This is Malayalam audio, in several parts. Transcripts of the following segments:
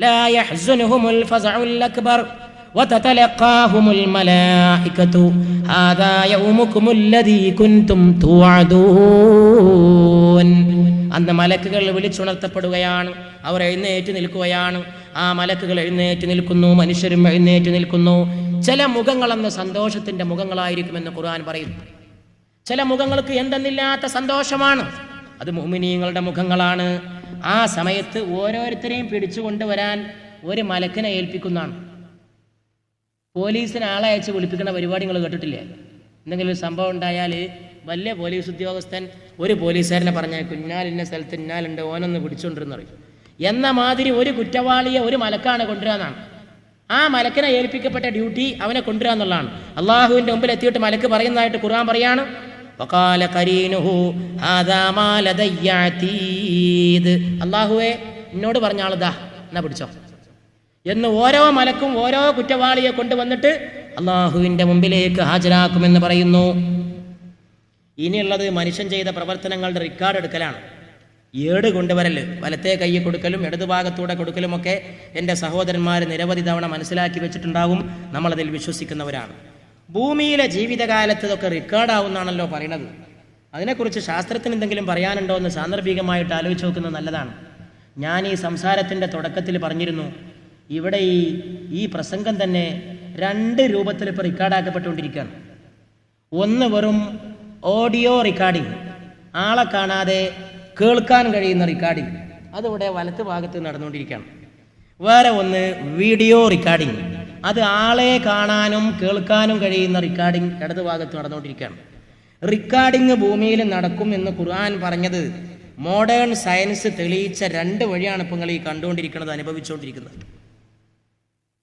ലാ യഹ്സുനുഹുമുൽ ഫസഉൽ അക്ബർ വതതലഖാഹുമുൽ മലായികതു ഹാദാ യൗമുകുമുൽ ലദീ കുൻതും തുഅദൂൻ. അന്ന് മലക്കുകൾ വിളിച്ചുണർത്തപ്പെടുകയാണ്. അവർ എഴുന്നേറ്റ് നിൽക്കുകയാണ്. ആ മലക്കുകൾ എഴുന്നേറ്റ് നിൽക്കുന്നു, മനുഷ്യരും എഴുന്നേറ്റ് നിൽക്കുന്നു. ചില മുഖങ്ങളെന്ന് സന്തോഷത്തിന്റെ മുഖങ്ങളായിരിക്കുമെന്ന് ഖുർആൻ പറയുന്നു. ചില മുഖങ്ങൾക്ക് എന്തെന്നില്ലാത്ത സന്തോഷമാണ്. അത് മുഅ്മിനീങ്ങളുടെ മുഖങ്ങളാണ്. ആ സമയത്ത് ഓരോരുത്തരെയും പിടിച്ചു കൊണ്ടുവരാൻ ഒരു മലക്കിനെ ഏൽപ്പിക്കുന്നതാണ്. പോലീസിന് ആളെ അയച്ച് വിളിപ്പിക്കുന്ന പരിപാടി നിങ്ങൾ കേട്ടിട്ടില്ലേ? എന്തെങ്കിലും ഒരു സംഭവം ഉണ്ടായാൽ വലിയ പോലീസ് ഉദ്യോഗസ്ഥൻ ഒരു പോലീസുകാരനെ പറഞ്ഞാൽ ഇന്ന സ്ഥലത്ത് ഇന്നാലുണ്ട്, ഓനൊന്ന് പിടിച്ചുകൊണ്ടിരുന്ന പറയും. എന്ന മാതിരി ഒരു കുറ്റവാളിയെ ഒരു മലക്കാണ് കൊണ്ടുവരാന്നാണ്. ആ മലക്കിനെ ഏൽപ്പിക്കപ്പെട്ട ഡ്യൂട്ടി അവനെ കൊണ്ടുവരിക എന്നുള്ളതാണ്. അള്ളാഹുവിൻ്റെ മുമ്പിൽ എത്തിയിട്ട് മലക്ക് പറയുന്നതായിട്ട് ഖുർആൻ പറയാണ്, വഖാല ഖരീനുഹു ഹാദാ മാ ലദയ്യ അതീദ്. അള്ളാഹുവേ എന്നോട് പറഞ്ഞ ആൾ ദാ എന്നാ പിടിച്ചോ എന്ന് ഓരോ മലക്കും ഓരോ കുറ്റവാളിയെ കൊണ്ടുവന്നിട്ട് അള്ളാഹുവിൻ്റെ മുമ്പിലേക്ക് ഹാജരാക്കുമെന്ന് പറയുന്നു. ഇനിയുള്ളത് മനുഷ്യൻ ചെയ്ത പ്രവർത്തനങ്ങളുടെ റെക്കോർഡ് എടുക്കലാണ്. ഏട് കൊണ്ടുവരൽ, വലത്തെ കൈ കൊടുക്കലും ഇടതുഭാഗത്തൂടെ കൊടുക്കലുമൊക്കെ എൻ്റെ സഹോദരന്മാർ നിരവധി തവണ മനസ്സിലാക്കി വെച്ചിട്ടുണ്ടാവും. നമ്മളതിൽ വിശ്വസിക്കുന്നവരാണ്. ഭൂമിയിലെ ജീവിതകാലത്ത് ഇതൊക്കെ റെക്കോർഡാവുന്നാണല്ലോ പറയണത്. അതിനെക്കുറിച്ച് ശാസ്ത്രത്തിന് എന്തെങ്കിലും പറയാനുണ്ടോ എന്ന് സാന്ദർഭികമായിട്ട് ആലോചിച്ച് നോക്കുന്നത് നല്ലതാണ്. ഞാൻ ഈ സംസാരത്തിൻ്റെ തുടക്കത്തിൽ പറഞ്ഞിരുന്നു, ഇവിടെ ഈ പ്രസംഗം തന്നെ 2 രൂപത്തിൽ ഇപ്പോൾ റെക്കോർഡാക്കപ്പെട്ടുകൊണ്ടിരിക്കുകയാണ്. ഒന്ന് വെറും ഓഡിയോ റെക്കോർഡിങ്, ആളെ കാണാതെ കേൾക്കാൻ കഴിയുന്ന റെക്കോർഡിങ്, അതിവിടെ വലത്ത് ഭാഗത്ത് നടന്നുകൊണ്ടിരിക്കുകയാണ്. വേറെ ഒന്ന് വീഡിയോ റെക്കോർഡിങ്, അത് ആളെ കാണാനും കേൾക്കാനും കഴിയുന്ന റെക്കോർഡിങ് ഇടത് ഭാഗത്ത് നടന്നുകൊണ്ടിരിക്കുകയാണ്. റെക്കോർഡിങ് ഭൂമിയിൽ നടക്കും എന്ന് ഖുർആൻ പറഞ്ഞത് മോഡേൺ സയൻസ് തെളിയിച്ച 2 വഴിയാണ് ഇപ്പോൾ നിങ്ങൾ ഈ കണ്ടുകൊണ്ടിരിക്കുന്നത്, അനുഭവിച്ചുകൊണ്ടിരിക്കുന്നത്.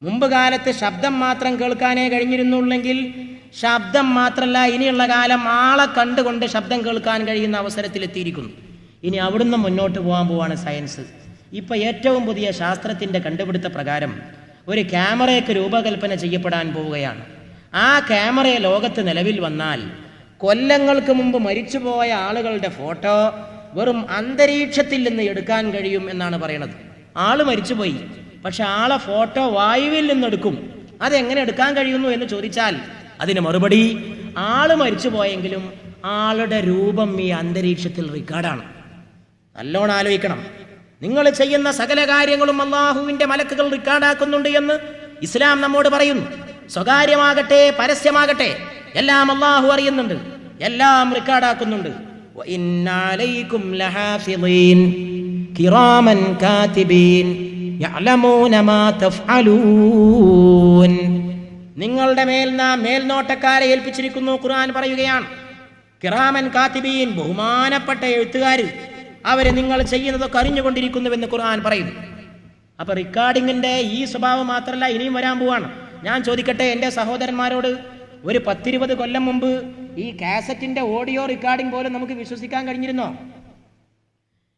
മുമ്പ് കാലത്ത് ശബ്ദം മാത്രം കേൾക്കാനേ കഴിഞ്ഞിരുന്നുള്ളെങ്കിൽ ശബ്ദം മാത്രമല്ല, ഇനിയുള്ള കാലം ആളെ കണ്ടുകൊണ്ട് ശബ്ദം കേൾക്കാൻ കഴിയുന്ന അവസരത്തിലെത്തിയിരിക്കുന്നു. ഇനി അവിടുന്ന് മുന്നോട്ട് പോകാൻ സയൻസ്. ഇപ്പം ഏറ്റവും പുതിയ ശാസ്ത്രത്തിൻ്റെ കണ്ടുപിടുത്ത പ്രകാരം ഒരു ക്യാമറയ്ക്ക് രൂപകൽപ്പന ചെയ്യപ്പെടാൻ പോവുകയാണ്. ആ ക്യാമറ ലോകത്ത് നിലവിൽ വന്നാൽ കൊല്ലങ്ങൾക്ക് മുമ്പ് മരിച്ചുപോയ ആളുകളുടെ ഫോട്ടോ വെറും അന്തരീക്ഷത്തിൽ നിന്ന് എടുക്കാൻ കഴിയും എന്നാണ് പറയണത്. ആള് മരിച്ചുപോയി, പക്ഷെ ആളെ ഫോട്ടോ വായുവിൽ നിന്നെടുക്കും. അതെങ്ങനെ എടുക്കാൻ കഴിയുന്നു എന്ന് ചോദിച്ചാൽ അതിന് മറുപടി, ആള് മരിച്ചു പോയെങ്കിലും ആളുടെ രൂപം ഈ അന്തരീക്ഷത്തിൽ റെക്കോർഡാണ്. നല്ലോണം ആലോചിക്കണം. നിങ്ങൾ ചെയ്യുന്ന സകല കാര്യങ്ങളും അള്ളാഹുവിന്റെ മലക്കുകൾ റെക്കോർഡാക്കുന്നുണ്ട് എന്ന് ഇസ്ലാം നമ്മോട് പറയുന്നു. സ്വകാര്യമാകട്ടെ പരസ്യമാകട്ടെ എല്ലാം അള്ളാഹു അറിയുന്നുണ്ട്, എല്ലാം റെക്കോർഡാക്കുന്നുണ്ട്. വഇന്നലൈകും ലഹാഫിളീൻ കിറാമൻ കാതിബീൻ യഅലമൂന മാ തഫ്അലൂൻ. നിങ്ങളുടെ മേൽ നാം മേൽനോട്ടക്കാരെ ഏൽപ്പിച്ചിരിക്കുന്നു. ഖുർആൻ പറയുകയാണ്, കിറാമൻ കാതിബീൻ, ബഹുമാനപ്പെട്ട എഴുത്തുകാർ, അവരെ നിങ്ങൾ ചെയ്യുന്നതൊക്കെ അറിഞ്ഞുകൊണ്ടിരിക്കുന്നുവെന്ന് ഖുർആൻ പറയുന്നു. അപ്പൊ റെക്കോർഡിങ്ങിന്റെ ഈ സ്വഭാവം മാത്രമല്ല, ഇനിയും വരാൻ പോവാണ്. ഞാൻ ചോദിക്കട്ടെ എൻ്റെ സഹോദരന്മാരോട്, ഒരു 10-20 കൊല്ലം മുമ്പ് ഈ കാസറ്റിന്റെ ഓഡിയോ റെക്കോർഡിംഗ് പോലും നമുക്ക് വിശ്വസിക്കാൻ കഴിഞ്ഞിരുന്നോ?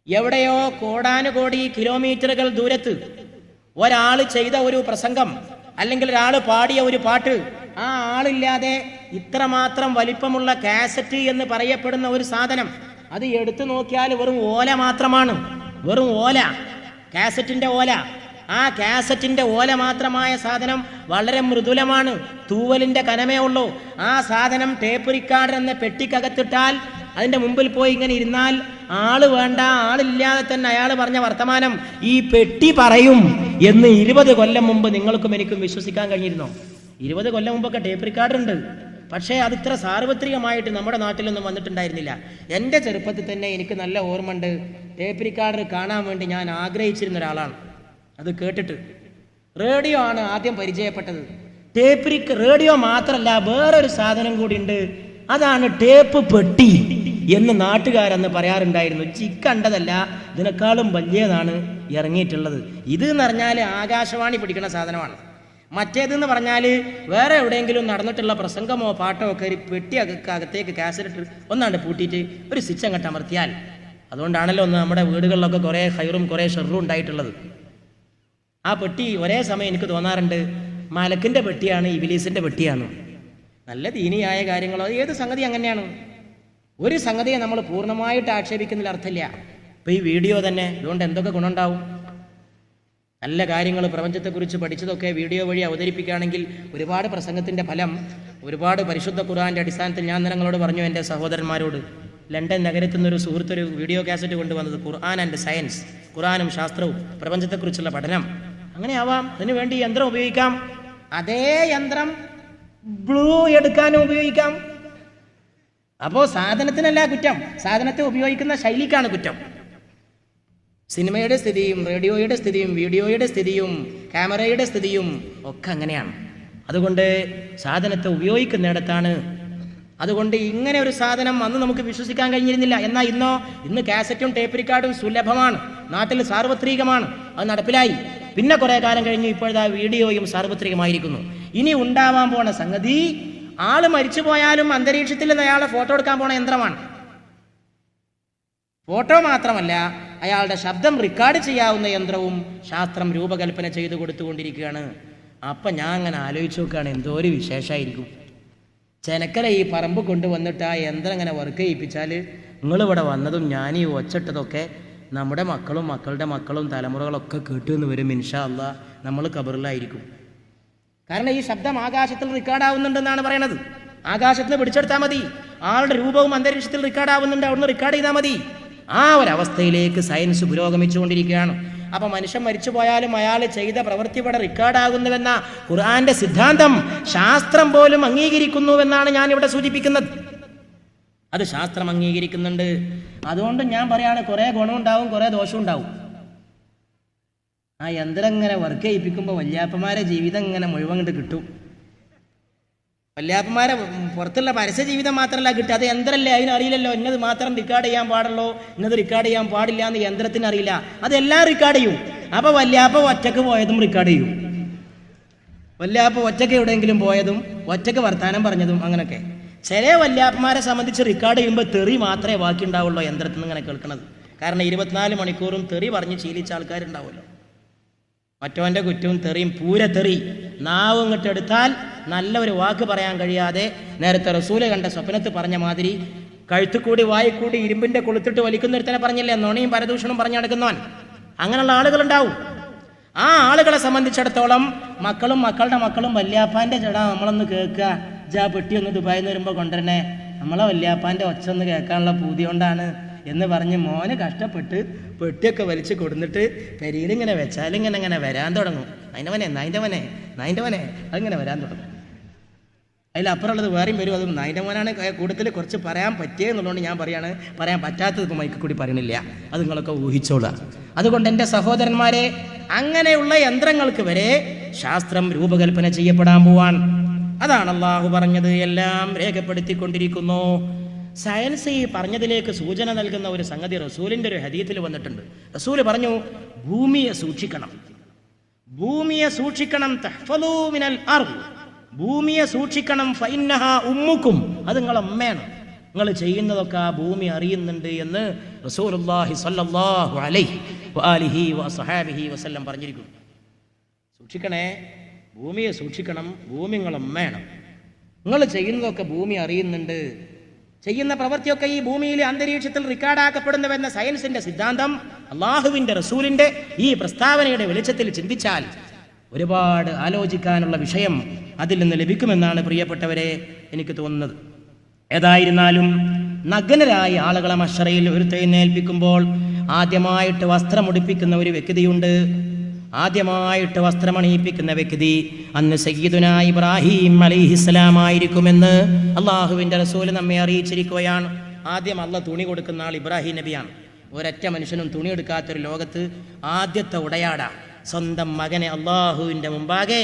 എവിടെയോ കോടാനുകോടി കിലോമീറ്ററുകൾ ദൂരത്ത് ഒരാൾ ചെയ്ത ഒരു പ്രസംഗം അല്ലെങ്കിൽ ഒരാൾ പാടിയ ഒരു പാട്ട്, ആ ആളില്ലാതെ ഇത്രമാത്രം വലിപ്പമുള്ള കാസറ്റ് എന്ന് പറയപ്പെടുന്ന ഒരു സാധനം, അത് എടുത്തു നോക്കിയാൽ വെറും ഓല മാത്രമാണ്. വെറും ഓല, കാസറ്റിന്റെ ഓല. ആ കാസറ്റിന്റെ ഓല മാത്രമായ സാധനം വളരെ മൃദുലമാണ്, തൂവലിന്റെ കനമേ ഉള്ളൂ. ആ സാധനം ടേപ്പ് റിക്കാർഡർ എന്ന പെട്ടിക്കകത്തിട്ടാൽ അതിന്റെ മുമ്പിൽ പോയി ഇങ്ങനെ ഇരുന്നാൽ ആള് വേണ്ട, ആളില്ലാതെ തന്നെ അയാൾ പറഞ്ഞ വർത്തമാനം ഈ പെട്ടി പറയും എന്ന് 20 കൊല്ലം മുമ്പ് നിങ്ങൾക്കും എനിക്കും വിശ്വസിക്കാൻ കഴിഞ്ഞിരുന്നോ? 20 കൊല്ലം മുമ്പൊക്കെ ടേപ്പ് റിക്കാർഡർ ഉണ്ട്, പക്ഷേ അത് ഇത്ര സാർവത്രികമായിട്ട് നമ്മുടെ നാട്ടിലൊന്നും വന്നിട്ടുണ്ടായിരുന്നില്ല. എൻ്റെ ചെറുപ്പത്തിൽ തന്നെ എനിക്ക് നല്ല ഓർമ്മയുണ്ട്, ടേപ്പ് റിക്കാർഡർ കാണാൻ വേണ്ടി ഞാൻ ആഗ്രഹിച്ചിരുന്ന ഒരാളാണ്. അത് കേട്ടിട്ട് റേഡിയോ ആണ് ആദ്യം പരിചയപ്പെട്ടത്. റേഡിയോ മാത്രമല്ല, വേറൊരു സാധനം കൂടി ഉണ്ട്, അതാണ് ടേപ്പ് പെട്ടി എന്ന് നാട്ടുകാരെന്ന് പറയാറുണ്ടായിരുന്നു. കണ്ടതല്ല, ഇതിനേക്കാളും വലിയതാണ് ഇറങ്ങിയിട്ടുള്ളത്. ഇത് എന്ന് പറഞ്ഞാൽ ആകാശവാണി പിടിക്കുന്ന സാധനമാണ്. മറ്റേതെന്ന് പറഞ്ഞാൽ വേറെ എവിടെയെങ്കിലും നടന്നിട്ടുള്ള പ്രസംഗമോ പാട്ടോ ഒക്കെ ഒരു പെട്ടി അകത്തേക്ക് കാസറ്റ് ഒന്നാണ്ട് പൂട്ടിയിട്ട് ഒരു സ്വിച്ച് അങ്ങോട്ട് അമർത്തിയാൽ, അതുകൊണ്ടാണല്ലോ ഒന്ന് നമ്മുടെ വീടുകളിലൊക്കെ കുറേ ഹൈറും കുറേ ഷെറും ഉണ്ടായിട്ടുള്ളത്. ആ പെട്ടി ഒരേ സമയം എനിക്ക് തോന്നാറുണ്ട് മലക്കിൻ്റെ പെട്ടിയാണ്, ഇബിലീസിൻ്റെ പെട്ടിയാണ്. നല്ല ദീനിയായ കാര്യങ്ങളോ ഏത് സംഗതി അങ്ങനെയാണ്. ഒരു സംഗതിയെ നമ്മൾ പൂർണ്ണമായിട്ട് ആക്ഷേപിക്കുന്നതിൽ അർത്ഥമില്ല. ഇപ്പം ഈ വീഡിയോ തന്നെ ഇതുകൊണ്ട് എന്തൊക്കെ ഗുണമുണ്ടാവും? നല്ല കാര്യങ്ങൾ പ്രപഞ്ചത്തെക്കുറിച്ച് പഠിച്ചതൊക്കെ വീഡിയോ വഴി അവതരിപ്പിക്കുകയാണെങ്കിൽ ഒരുപാട് പ്രസംഗത്തിൻ്റെ ഫലം, ഒരുപാട് പരിശുദ്ധ ഖുർആൻ്റെ അടിസ്ഥാനത്തിൽ ഞാൻ നിങ്ങളോട് പറഞ്ഞു, എൻ്റെ സഹോദരന്മാരോട്, ലണ്ടൻ നഗരത്തിൽ നിന്നൊരു സുഹൃത്തൊരു വീഡിയോ കാസറ്റ് കൊണ്ടുവന്നത് ഖുർആൻ ആൻഡ് സയൻസ്, ഖുർആനും ശാസ്ത്രവും പ്രപഞ്ചത്തെക്കുറിച്ചുള്ള പഠനം. അങ്ങനെ ആവാം, അതിനുവേണ്ടി യന്ത്രം ഉപയോഗിക്കാം. അതേ യന്ത്രം ബ്ലൂ എടുക്കാനും ഉപയോഗിക്കാം. അപ്പോൾ സാധനത്തിനല്ല കുറ്റം, സാധനത്തെ ഉപയോഗിക്കുന്ന ശൈലിക്കാണ് കുറ്റം. സിനിമയുടെ സ്ഥിതിയും റേഡിയോയുടെ സ്ഥിതിയും വീഡിയോയുടെ സ്ഥിതിയും ക്യാമറയുടെ സ്ഥിതിയും ഒക്കെ അങ്ങനെയാണ്. അതുകൊണ്ട് സാധനത്തെ ഉപയോഗിക്കുന്നിടത്താണ്. അതുകൊണ്ട് ഇങ്ങനെ ഒരു സാധനം അന്ന് നമുക്ക് വിശ്വസിക്കാൻ കഴിഞ്ഞിരുന്നില്ല. എന്നാൽ ഇന്ന് കാസറ്റും ടേപ്പ് റിക്കാർഡും സുലഭമാണ്, നാട്ടിൽ സാർവത്രികമാണ്, അത് നടപ്പിലായി. പിന്നെ കുറേ കാലം കഴിഞ്ഞു ഇപ്പോഴത്തെ വീഡിയോയും സാർവത്രികമായിരിക്കുന്നു. ഇനി ഉണ്ടാവാൻ പോണ സംഗതി, ആള് മരിച്ചു പോയാലും അന്തരീക്ഷത്തിൽ നിന്ന് അയാളെ ഫോട്ടോ എടുക്കാൻ പോണ യന്ത്രമാണ്. ഫോട്ടോ മാത്രമല്ല, അയാളുടെ ശബ്ദം റെക്കോർഡ് ചെയ്യാവുന്ന യന്ത്രവും ശാസ്ത്രം രൂപകൽപ്പന ചെയ്തു കൊടുത്തുകൊണ്ടിരിക്കുകയാണ്. അപ്പം ഞാൻ അങ്ങനെ ആലോചിച്ച് നോക്കുകയാണ്, എന്തോ ഒരു വിശേഷമായിരിക്കും. ചെനക്കര ഈ പറമ്പ് കൊണ്ടുവന്നിട്ട് ആ യന്ത്രം ഇങ്ങനെ വർക്ക് ചെയ്യിപ്പിച്ചാൽ നിങ്ങളിവിടെ വന്നതും ഞാൻ ഈ ഒച്ചിട്ടതൊക്കെ നമ്മുടെ മക്കളും മക്കളുടെ മക്കളും തലമുറകളൊക്കെ കേട്ടുവെന്ന് വരും. ഇൻഷാ അല്ലാഹ് നമ്മൾ ഖബറിലായിരിക്കും. കാരണം ഈ ശബ്ദം ആകാശത്തിൽ റെക്കോർഡാവുന്നുണ്ടെന്നാണ് പറയണത്. ആകാശത്തിൽ നിന്ന് പിടിച്ചെടുത്താൽ മതി, ആളുടെ രൂപവും അന്തരീക്ഷത്തിൽ റെക്കോർഡാവുന്നുണ്ട്, അവിടുന്ന് റെക്കോർഡ് ചെയ്താൽ മതി. ആ ഒരവസ്ഥയിലേക്ക് സയൻസ് പുരോഗമിച്ചുകൊണ്ടിരിക്കുകയാണ്. അപ്പം മനുഷ്യൻ മരിച്ചു പോയാലും അയാൾ ചെയ്ത പ്രവൃത്തി ഇവിടെ റെക്കോർഡാകുന്നുവെന്ന ഖുർആന്റെ സിദ്ധാന്തം ശാസ്ത്രം പോലും അംഗീകരിക്കുന്നുവെന്നാണ് ഞാൻ ഇവിടെ സൂചിപ്പിക്കുന്നത്. അത് ശാസ്ത്രം അംഗീകരിക്കുന്നുണ്ട്. അതുകൊണ്ട് ഞാൻ പറയാണ്, കുറേ ഗുണമുണ്ടാവും, കുറേ ദോഷം ഉണ്ടാവും. ആ യന്ത്രം ഇങ്ങനെ വർക്ക് ചെയ്യിപ്പിക്കുമ്പോൾ വല്യാപ്പന്മാരെ ജീവിതം ഇങ്ങനെ മുഴുവൻ കണ്ട് കിട്ടും. വല്യാപ്പന്മാരെ പുറത്തുള്ള പരസ്യ ജീവിതം മാത്രമല്ല കിട്ടുക, അത് യന്ത്രമല്ലേ, അതിനറിയില്ലല്ലോ ഇന്നത് മാത്രം റെക്കോർഡ് ചെയ്യാൻ പാടുള്ളൂ, ഇന്നത് റെക്കോർഡ് ചെയ്യാൻ പാടില്ല എന്ന് യന്ത്രത്തിന് അറിയില്ല. അതെല്ലാം റെക്കോർഡ് ചെയ്യും. അപ്പോൾ വല്യാപ്പ ഒറ്റക്ക് പോയതും റെക്കോർഡ് ചെയ്യും, വല്യാപ്പ ഒറ്റക്ക് എവിടെയെങ്കിലും പോയതും ഒറ്റക്ക് വർത്താനം പറഞ്ഞതും അങ്ങനെയൊക്കെ. ചില വല്യാപ്പന്മാരെ സംബന്ധിച്ച് റെക്കോർഡ് ചെയ്യുമ്പോൾ തെറി മാത്രമേ ബാക്കി ഉണ്ടാവുള്ളൂ യന്ത്രത്തിൽ നിന്ന് ഇങ്ങനെ കേൾക്കുന്നത്. കാരണം 24 മണിക്കൂറും തെറി പറഞ്ഞ് ശീലിച്ച ആൾക്കാരുണ്ടാവുമല്ലോ. മറ്റവൻ്റെ കുറ്റവും തെറിയും, പൂരത്തെറി, നാവ് ഇങ്ങോട്ട് എടുത്താൽ നല്ല ഒരു വാക്ക് പറയാൻ കഴിയാതെ, നേരത്തെ റസൂല് കണ്ട സ്വപ്നത്ത് പറഞ്ഞ മാതിരി കഴുത്തുകൂടി വായിക്കൂടി ഇരുമ്പിൻ്റെ കൊളുത്തിട്ട് വലിക്കുന്നൊരുത്തനെ പറഞ്ഞില്ലേ, നുണയും പരദൂഷണവും പറഞ്ഞു നടക്കുന്നവൻ. അങ്ങനെയുള്ള ആളുകളുണ്ടാവും. ആ ആളുകളെ സംബന്ധിച്ചിടത്തോളം മക്കളും മക്കളുടെ മക്കളും വല്യാപ്പാൻ്റെ ചേടാ നമ്മളൊന്ന് കേൾക്കുക, ജാ പെട്ടി ഒന്ന് ദുബായിൽ നിന്ന് വരുമ്പോൾ കൊണ്ടുവരണേ, നമ്മളെ വല്യാപ്പാൻ്റെ ഒച്ച ഒന്ന് കേൾക്കാനുള്ള പൂതി കൊണ്ടാണ് എന്ന് പറഞ്ഞ് മോന് കഷ്ടപ്പെട്ട് പെട്ടിയൊക്കെ വലിച്ച് കൊടുത്തിട്ട് പെരിയിലിങ്ങനെ വെച്ചാൽ ഇങ്ങനെ വരാൻ തുടങ്ങും. നായിൻ്റെ മോനെ അതിങ്ങനെ വരാൻ തുടങ്ങും. അതിലപ്പുറമുള്ളത് വേറെയും വരും. അതും നായിൻ്റെ മോനാണ് കൂടുതൽ കുറച്ച് പറയാൻ പറ്റിയെന്നുള്ളതുകൊണ്ട് ഞാൻ പറയാണ്, പറയാൻ പറ്റാത്തത് ഇപ്പോൾ മൈക്കിൽ കൂടി പറയണില്ല, അത് നിങ്ങളൊക്കെ ഊഹിച്ചോളാം. അതുകൊണ്ട് എൻ്റെ സഹോദരന്മാരെ, അങ്ങനെയുള്ള യന്ത്രങ്ങൾക്ക് വരെ ശാസ്ത്രം രൂപകൽപ്പന ചെയ്യപ്പെടാൻ പോവാൻ. അതാണ് അള്ളാഹു പറഞ്ഞത്, എല്ലാം രേഖപ്പെടുത്തിക്കൊണ്ടിരിക്കുന്നു. സയൻസ് ഈ പറഞ്ഞതിലേക്ക് സൂചന നൽകുന്ന ഒരു സംഗതി റസൂലിൻ്റെ ഒരു ഹദീത്തിൽ വന്നിട്ടുണ്ട്. റസൂല് പറഞ്ഞു, ഭൂമിയെ സൂക്ഷിക്കണം, ഭൂമിയെ സൂക്ഷിക്കണം. തഹ്ഫളൂ മിനൽ അർദ്, ഭൂമിയെ സൂക്ഷിക്കണം. ഫഇന്നഹാ ഉമ്മുക്കും, അത് നിങ്ങളെ അമ്മയാണ്, നിങ്ങൾ ചെയ്യുന്നതൊക്കെ ആ ഭൂമി അറിയുന്നുണ്ട് എന്ന് റസൂലുള്ളാഹി സ്വല്ലല്ലാഹു അലൈഹി വആലിഹി വസഹാബിഹി വസല്ലം പറഞ്ഞിരിക്കുന്നു. സൂക്ഷിക്കണേ, ഭൂമിയെ സൂക്ഷിക്കണം, ഭൂമി നിങ്ങളെ അമ്മയാണ്, നിങ്ങൾ ചെയ്യുന്നതൊക്കെ ഭൂമി അറിയുന്നുണ്ട്. ചെയ്യുന്ന പ്രവൃത്തിയൊക്കെ ഈ ഭൂമിയിലെ അന്തരീക്ഷത്തിൽ റെക്കോർഡാക്കപ്പെടുന്നുവെന്ന സയൻസിന്റെ സിദ്ധാന്തം അള്ളാഹുവിൻ്റെ റസൂലിൻ്റെ ഈ പ്രസ്താവനയുടെ വെളിച്ചത്തിൽ ചിന്തിച്ചാൽ ഒരുപാട് ആലോചിക്കാനുള്ള വിഷയം അതിൽ നിന്ന് ലഭിക്കുമെന്നാണ് പ്രിയപ്പെട്ടവരെ എനിക്ക് തോന്നുന്നത്. ഏതായിരുന്നാലും നഗ്നരായ ആളുകളെ മഹ്ശറയിൽ ഉയർത്തെഴുന്നേൽപ്പിക്കുമ്പോൾ ആദ്യമായിട്ട് വസ്ത്രമുടിപ്പിക്കുന്ന ഒരു വ്യക്തിയുണ്ട്. ആദ്യമായിട്ട് വസ്ത്രമണിയിപ്പിക്കുന്ന വ്യക്തി അന്ന് സയ്യിദുനാ ഇബ്രാഹിം അലൈഹിസ്സലാം ആയിരിക്കുമെന്ന് അള്ളാഹുവിൻ്റെ റസൂൽ നമ്മെ അറിയിച്ചിരിക്കുകയാണ്. ആദ്യം അള്ളാഹ് തുണി കൊടുക്കുന്ന ആൾ ഇബ്രാഹിം നബിയാണ്. ഒരൊറ്റ മനുഷ്യനും തുണി എടുക്കാത്തൊരു ലോകത്ത് ആദ്യത്തെ ഉടയാടാ. സ്വന്തം മകനെ അള്ളാഹുവിൻ്റെ മുമ്പാകെ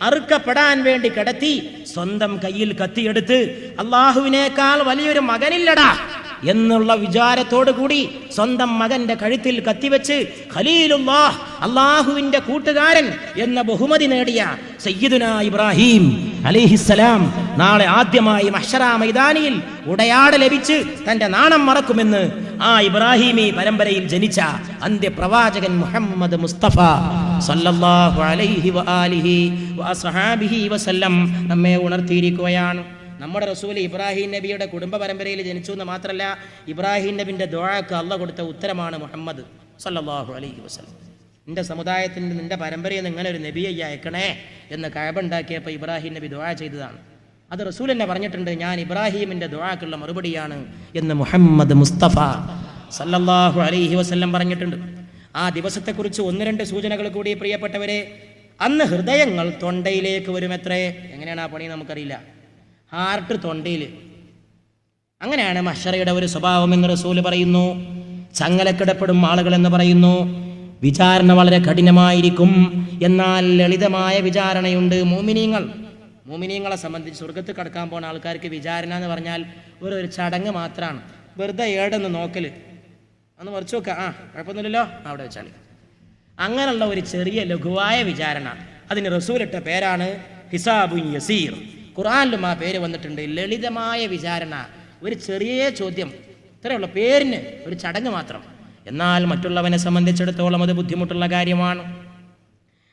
അറുക്കപ്പെടാൻ വേണ്ടി കിടത്തി സ്വന്തം കയ്യിൽ കത്തിയെടുത്ത് അള്ളാഹുവിനേക്കാൾ വലിയൊരു മകനില്ലടാ എന്നുള്ള വിചാരത്തോടു കൂടി സ്വന്തം മകന്റെ കഴുത്തിൽ കത്തിവെച്ച് ഖലീലുല്ലാഹ്, അള്ളാഹുവിന്റെ കൂട്ടുകാരൻ എന്ന ബഹുമതി നേടിയ സയ്യിദുനാ ഇബ്രാഹിം അലൈഹിസ്സലാം നാളെ ആദ്യമായി മഹ്ശറ മൈതാനിയിൽ ഉടയാട ലഭിച്ച് തന്റെ നാണം മറക്കുമെന്ന് ആ ഇബ്രാഹിമി പരമ്പരയിൽ ജനിച്ച അന്ത്യപ്രവാചകൻ മുഹമ്മദ് മുസ്തഫ സല്ലല്ലാഹു അലൈഹി വആലിഹി വസഹാബിഹി വസല്ലം നമ്മെ ഉണർത്തിയിരിക്കുകയാണ്. നമ്മുടെ റസൂൽ ഇബ്രാഹിം നബിയുടെ കുടുംബ പരമ്പരയിൽ ജനിച്ചു എന്ന് മാത്രമല്ല, ഇബ്രാഹിം നബിൻ്റെ ദുആക്ക് അള്ളാഹ് കൊടുത്ത ഉത്തരമാണ് മുഹമ്മദ് സല്ലല്ലാഹു അലൈഹി വസല്ലം. നിൻ്റെ സമുദായത്തിൻ്റെ നിൻ്റെ പരമ്പരയിൽ നിന്ന് ഇങ്ങനെ ഒരു നബിയെ അയക്കണേ എന്ന് കഅബ ഉണ്ടാക്കിയപ്പോൾ ഇബ്രാഹിം നബി ദുആ ചെയ്തതാണ്. അത് റസൂൽ തന്നെ പറഞ്ഞിട്ടുണ്ട്, ഞാൻ ഇബ്രാഹിമിൻ്റെ ദുആക്കുള്ള മറുപടിയാണ് എന്ന് മുഹമ്മദ് മുസ്തഫ സല്ലല്ലാഹു അലൈഹി വസല്ലം പറഞ്ഞിട്ടുണ്ട്. ആ ദിവസത്തെക്കുറിച്ച് ഒന്ന് രണ്ട് സൂചനകൾ കൂടി പ്രിയപ്പെട്ടവരെ. അന്ന് ഹൃദയങ്ങൾ തൊണ്ടയിലേക്ക് വരുമത്രേ. എങ്ങനെയാണ് ആ പണി നമുക്കറിയില്ല. ഹാർട്ട് തൊണ്ടയിൽ. അങ്ങനെയാണ് മഹ്ശറയുടെ ഒരു സ്വഭാവം എന്ന് റസൂൽ പറയുന്നു. ചങ്ങലക്കിടപ്പെടും ആളുകൾ എന്ന് പറയുന്നു. വിചാരണ വളരെ കഠിനമായിരിക്കും, എന്നാൽ ലളിതമായ വിചാരണയുണ്ട്. മോമിനീങ്ങളെ സംബന്ധിച്ച് സ്വർഗത്ത് കടക്കാൻ പോകുന്ന ആൾക്കാർക്ക് വിചാരണ എന്ന് പറഞ്ഞാൽ ഒരു ചടങ്ങ് മാത്രമാണ്. വെറുതെ ഏടെന്ന് നോക്കൽ, ഒന്ന് മറിച്ച് നോക്കുക, കുഴപ്പമൊന്നുമില്ലല്ലോ, അവിടെ വെച്ചാൽ. അങ്ങനെയുള്ള ഒരു ചെറിയ ലഘുവായ വിചാരണ, അതിന് റസൂലിട്ട പേരാണ് ഹിസാബുൻ യസീർ. ഖുർആനിലും ആ പേര് വന്നിട്ടുണ്ട്, ലളിതമായ വിചാരണ. ഒരു ചെറിയ ചോദ്യം, ഇത്രയുള്ള പേരിന് ഒരു ചടങ്ങ് മാത്രം. എന്നാൽ മറ്റുള്ളവനെ സംബന്ധിച്ചിടത്തോളം അത് ബുദ്ധിമുട്ടുള്ള കാര്യമാണ്.